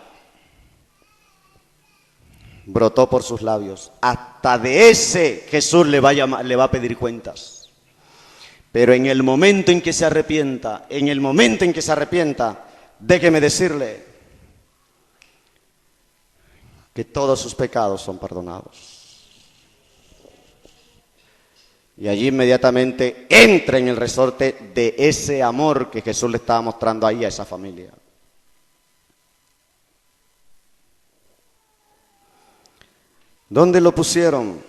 brotó por sus labios. Hasta de ese Jesús le va a pedir cuentas. Pero en el momento en que se arrepienta, déjeme decirle que todos sus pecados son perdonados. Y allí inmediatamente entra en el resorte de ese amor que Jesús le estaba mostrando ahí a esa familia. ¿Dónde lo pusieron?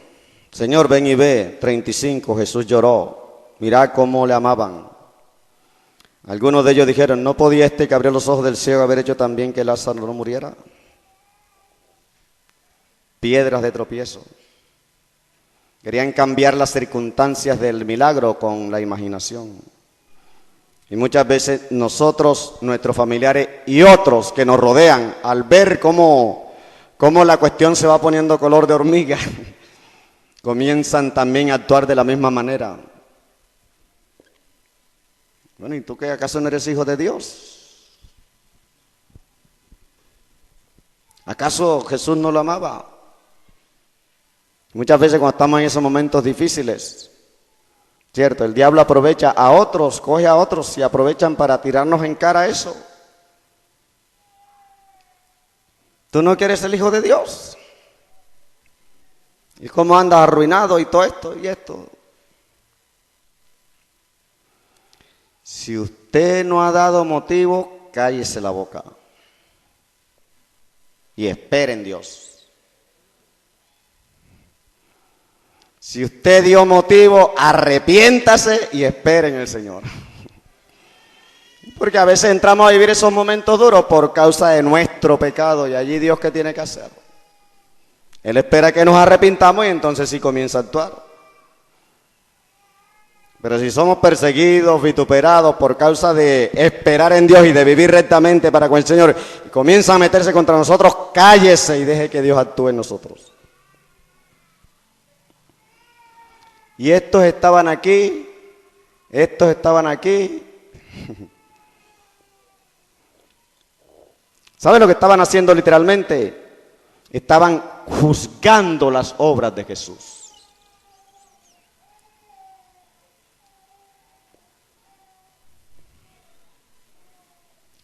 Señor, ven y ve. 35, Jesús lloró. Mirá cómo le amaban. Algunos de ellos dijeron, ¿no podía este que abrió los ojos del ciego haber hecho también que Lázaro no muriera? Piedras de tropiezo. Querían cambiar las circunstancias del milagro con la imaginación. Y muchas veces nosotros, nuestros familiares y otros que nos rodean, al ver cómo la cuestión se va poniendo color de hormiga, comienzan también a actuar de la misma manera. Bueno, ¿y tú qué? ¿Acaso no eres hijo de Dios? ¿Acaso Jesús no lo amaba? Muchas veces cuando estamos en esos momentos difíciles, cierto, el diablo aprovecha a otros, coge a otros y aprovechan para tirarnos en cara eso. ¿Tú no quieres el hijo de Dios? ¿Y cómo andas arruinado y todo esto y esto? Si usted no ha dado motivo, cállese la boca y espere en Dios. Si usted dio motivo, arrepiéntase y espere en el Señor. Porque a veces entramos a vivir esos momentos duros por causa de nuestro pecado y allí Dios, ¿qué tiene que hacer? Él espera que nos arrepintamos y entonces sí comienza a actuar. Pero si somos perseguidos, vituperados por causa de esperar en Dios y de vivir rectamente para con el Señor y comienza a meterse contra nosotros, cállese y deje que Dios actúe en nosotros. Y estos estaban aquí. ¿Saben lo que estaban haciendo literalmente? Estaban juzgando las obras de Jesús.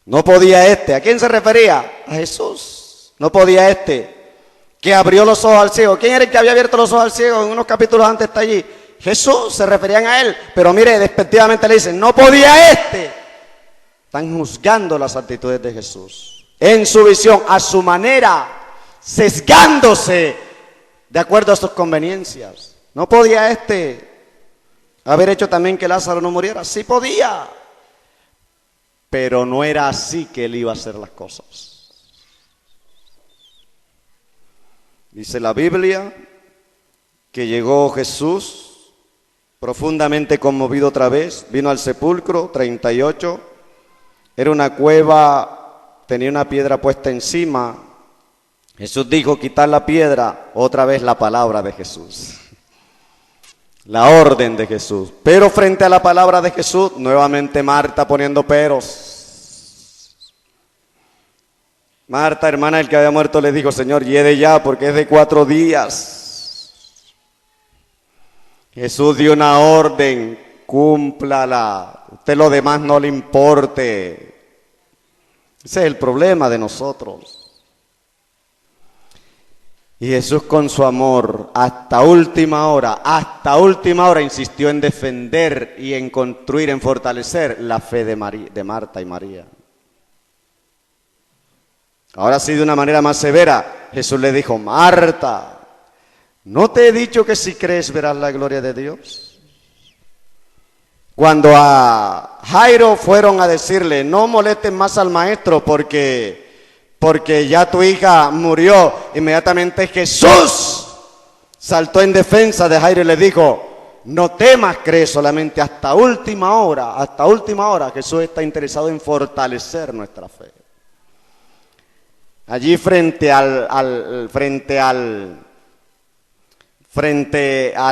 No podía este. ¿A quién se refería? A Jesús. No podía este que abrió los ojos al ciego. ¿Quién era el que había abierto los ojos al ciego? En unos capítulos antes está allí. Jesús, se referían a él. Pero mire, despectivamente le dicen, no podía este. Están juzgando las actitudes de Jesús en su visión, a su manera, sesgándose de acuerdo a sus conveniencias. No podía este haber hecho también que Lázaro no muriera. Sí podía, pero no era así que él iba a hacer las cosas. Dice la Biblia que llegó Jesús profundamente conmovido otra vez, vino al sepulcro, 38, era una cueva, tenía una piedra puesta encima. Jesús dijo, quitar la piedra, otra vez la palabra de Jesús, la orden de Jesús. Pero frente a la palabra de Jesús, nuevamente Marta poniendo peros. Marta, hermana del que había muerto, le dijo, Señor, hiede ya porque es de 4 días. Jesús dio una orden, cúmplala. Usted lo demás no le importe. Ese es el problema de nosotros. Y Jesús con su amor, hasta última hora insistió en defender y en construir, en fortalecer la fe de Marta y María. Ahora sí, de una manera más severa, Jesús le dijo, Marta, ¿no te he dicho que si crees verás la gloria de Dios? Cuando a Jairo fueron a decirle, no molesten más al maestro porque ya tu hija murió, inmediatamente Jesús saltó en defensa de Jairo y le dijo, no temas, cree solamente hasta última hora Jesús está interesado en fortalecer nuestra fe. Allí frente a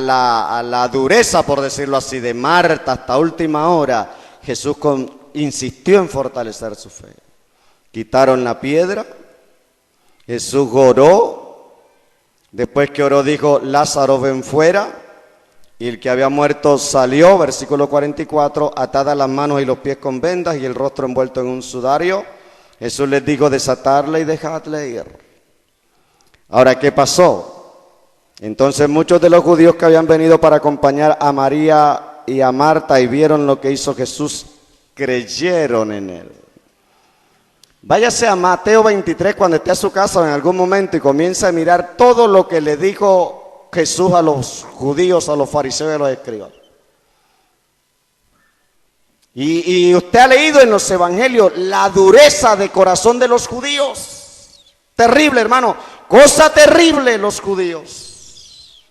la dureza, por decirlo así, de Marta hasta última hora, Jesús insistió en fortalecer su fe. Quitaron la piedra, Jesús oró, después que oró dijo, Lázaro ven fuera, y el que había muerto salió, versículo 44, atadas las manos y los pies con vendas y el rostro envuelto en un sudario. Jesús les dijo, desatarle y dejadle ir. Ahora, ¿qué pasó? Entonces muchos de los judíos que habían venido para acompañar a María y a Marta y vieron lo que hizo Jesús, creyeron en él. Váyase a Mateo 23 cuando esté a su casa en algún momento y comience a mirar todo lo que le dijo Jesús a los judíos, a los fariseos y a los escribas. Y usted ha leído en los evangelios la dureza de corazón de los judíos. Terrible, hermano, cosa terrible los judíos.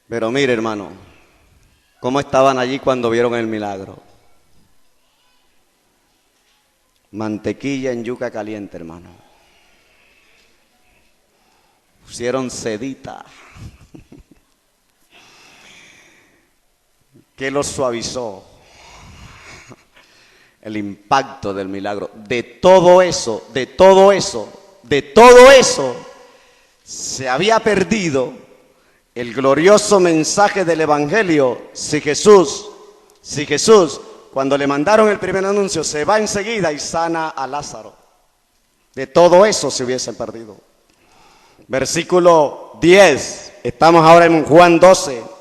Pero mire, hermano, cómo estaban allí cuando vieron el milagro. Mantequilla en yuca caliente, hermano. Pusieron sedita. Que los suavizó. El impacto del milagro. De todo eso, se había perdido el glorioso mensaje del evangelio. Si Jesús, cuando le mandaron el primer anuncio, se va enseguida y sana a Lázaro. De todo eso se hubiese perdido. Versículo 10, estamos ahora en Juan 12.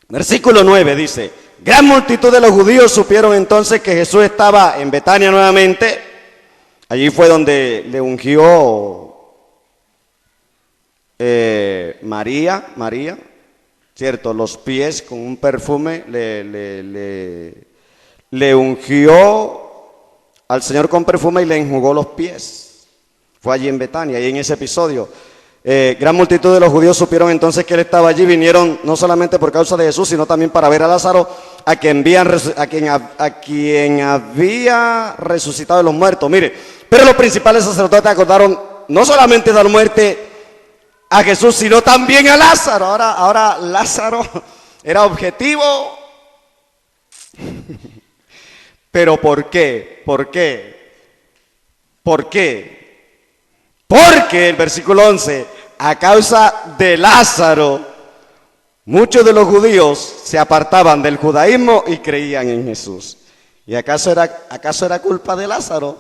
Versículo 9 dice, gran multitud de los judíos supieron entonces que Jesús estaba en Betania nuevamente. Allí fue donde le ungió María, ¿cierto? Los pies con un perfume, le ungió al Señor con perfume y le enjugó los pies. Fue allí en Betania, y en ese episodio. Gran multitud de los judíos supieron entonces que él estaba allí, vinieron no solamente por causa de Jesús, sino también para ver a Lázaro, a quien había resucitado de los muertos. Mire, pero los principales sacerdotes acordaron no solamente dar muerte a Jesús, sino también a Lázaro. Ahora Lázaro era objetivo. ¿Pero por qué? Porque el versículo 11, a causa de Lázaro, muchos de los judíos se apartaban del judaísmo y creían en Jesús. ¿Y acaso era culpa de Lázaro?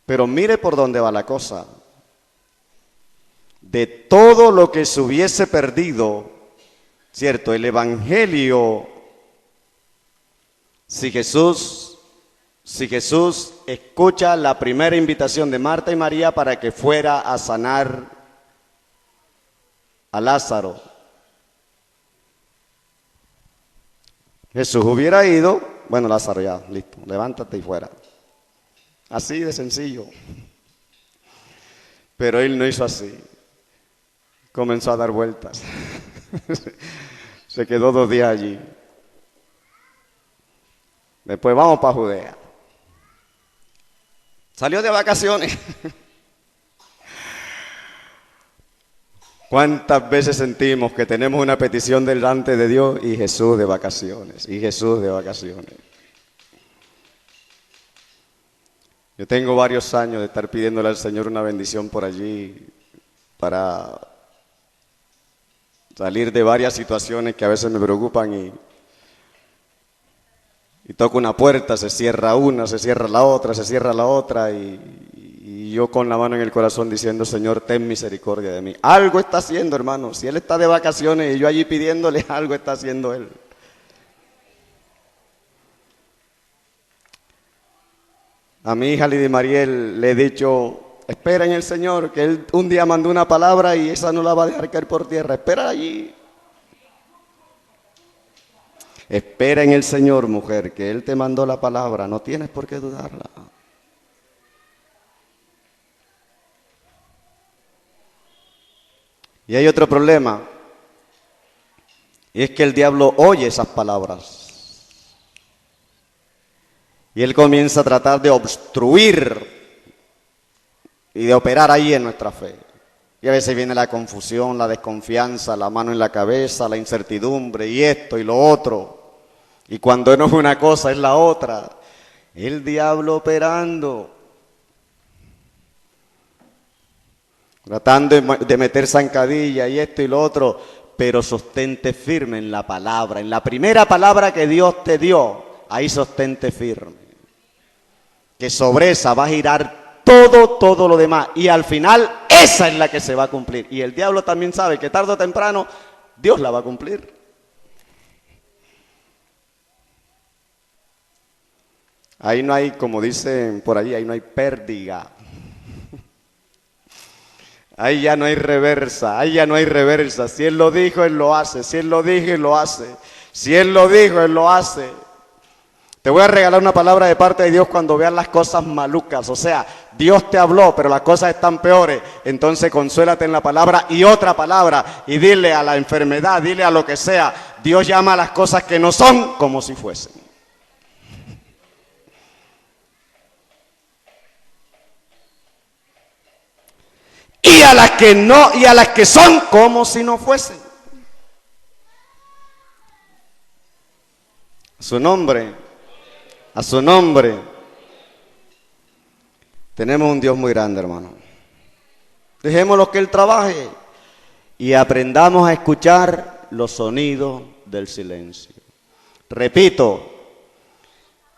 Pero mire por dónde va la cosa. De todo lo que se hubiese perdido, ¿cierto? El evangelio, si Jesús escucha la primera invitación de Marta y María para que fuera a sanar a Lázaro, Jesús hubiera ido, bueno, Lázaro ya, listo, levántate y fuera. Así de sencillo. Pero él no hizo así. Comenzó a dar vueltas. Se quedó 2 días allí. Después vamos para Judea. Salió de vacaciones. ¿Cuántas veces sentimos que tenemos una petición delante de Dios y Jesús de vacaciones? Y Jesús de vacaciones. Yo tengo varios años de estar pidiéndole al Señor una bendición por allí para salir de varias situaciones que a veces me preocupan y toco una puerta, se cierra una, se cierra la otra, se cierra la otra y yo con la mano en el corazón diciendo, Señor, ten misericordia de mí. Algo está haciendo, hermano. Si Él está de vacaciones y yo allí pidiéndole, algo está haciendo Él. A mi hija Lidia Mariel le he dicho, espera en el Señor, que Él un día mandó una palabra y esa no la va a dejar caer por tierra. Espera allí. Espera en el Señor, mujer, que Él te mandó la palabra, no tienes por qué dudarla. Y hay otro problema, y es que el diablo oye esas palabras. Y él comienza a tratar de obstruir y de operar ahí en nuestra fe. Y a veces viene la confusión, la desconfianza, la mano en la cabeza, la incertidumbre, y esto y lo otro. Y cuando no es una cosa, es la otra. El diablo operando. Tratando de meter zancadilla y esto y lo otro, pero sostente firme en la palabra, en la primera palabra que Dios te dio, ahí sostente firme. Que sobre esa va a girar todo lo demás y al final esa es la que se va a cumplir. Y el diablo también sabe que tarde o temprano Dios la va a cumplir. Ahí no hay, como dicen por allí, ahí no hay pérdida. Ahí ya no hay reversa, ahí ya no hay reversa. Si Él lo dijo, Él lo hace. Si Él lo dijo, Él lo hace. Si Él lo dijo, Él lo hace. Te voy a regalar una palabra de parte de Dios cuando veas las cosas malucas. O sea, Dios te habló, pero las cosas están peores. Entonces consuélate en la palabra y otra palabra. Y dile a la enfermedad, dile a lo que sea. Dios llama a las cosas que no son como si fuesen. Y a las que no, y a las que son como si no fuesen. A su nombre, a su nombre. Tenemos un Dios muy grande, hermano. Dejémoslo que Él trabaje y aprendamos a escuchar los sonidos del silencio. Repito,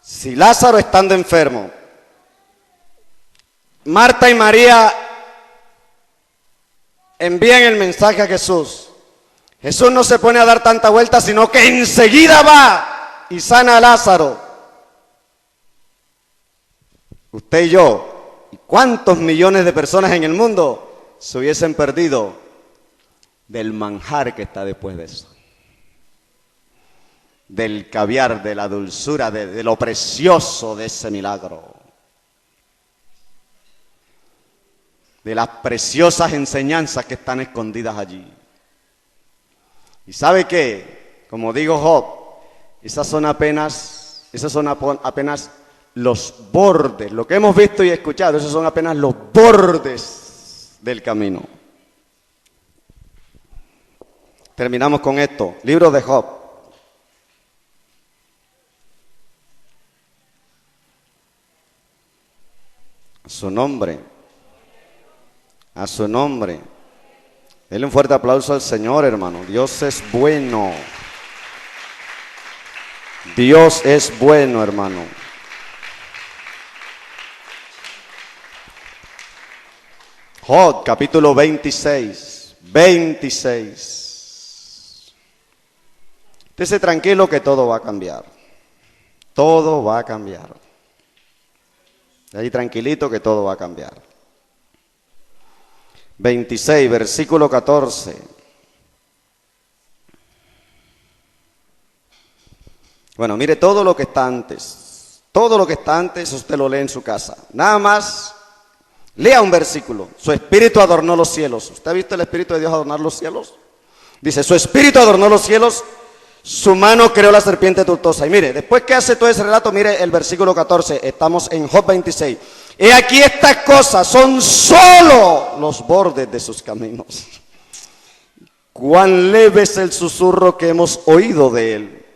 si Lázaro estando enfermo, Marta y María envían el mensaje a Jesús. Jesús no se pone a dar tanta vuelta, sino que enseguida va y sana a Lázaro. Usted y yo, ¿y cuántos millones de personas en el mundo se hubiesen perdido del manjar que está después de eso? Del caviar, de la dulzura, de lo precioso de ese milagro. De las preciosas enseñanzas que están escondidas allí. ¿Y sabe qué? Como dijo Job, esas son apenas los bordes, lo que hemos visto y escuchado, esos son apenas los bordes del camino. Terminamos con esto, libro de Job. A su nombre. A su nombre. Denle un fuerte aplauso al Señor, hermano. Dios es bueno. Dios es bueno, hermano. Job, capítulo 26. 26. Estése tranquilo que todo va a cambiar. Todo va a cambiar. Ahí tranquilito que todo va a cambiar. 26, versículo 14. Bueno, mire todo lo que está antes. Todo lo que está antes usted lo lee en su casa. Nada más, lea un versículo. Su espíritu adornó los cielos. ¿Usted ha visto el espíritu de Dios adornar los cielos? Dice, su espíritu adornó los cielos, su mano creó la serpiente tortuosa. Y mire, después que hace todo ese relato, mire el versículo 14. Estamos en Job 26. He aquí estas cosas son solo los bordes de sus caminos. Cuán leve es el susurro que hemos oído de él,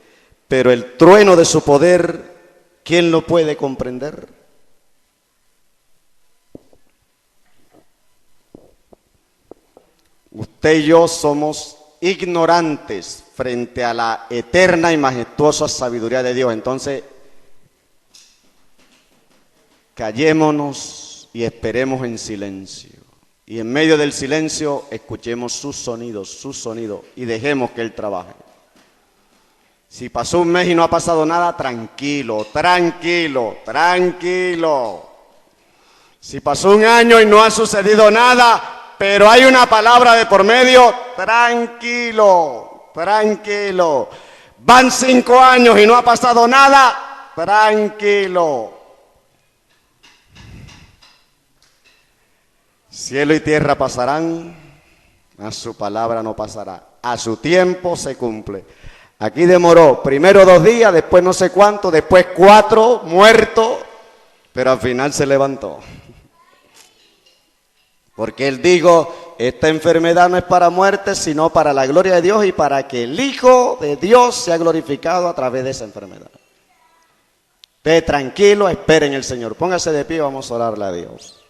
pero el trueno de su poder, ¿quién lo puede comprender? Usted y yo somos ignorantes frente a la eterna y majestuosa sabiduría de Dios. Entonces, callémonos y esperemos en silencio. Y en medio del silencio, escuchemos sus sonidos, y dejemos que Él trabaje. Si pasó un mes y no ha pasado nada, tranquilo, tranquilo, tranquilo. Si pasó un año y no ha sucedido nada, pero hay una palabra de por medio, tranquilo, tranquilo. Van 5 años y no ha pasado nada, tranquilo. Cielo y tierra pasarán, mas su palabra no pasará. A su tiempo se cumple. Aquí demoró primero 2 días, después no sé cuánto, después 4, muerto, pero al final se levantó. Porque Él dijo, esta enfermedad no es para muerte, sino para la gloria de Dios y para que el Hijo de Dios sea glorificado a través de esa enfermedad. Ve tranquilo, esperen el Señor. Póngase de pie, vamos a orarle a Dios.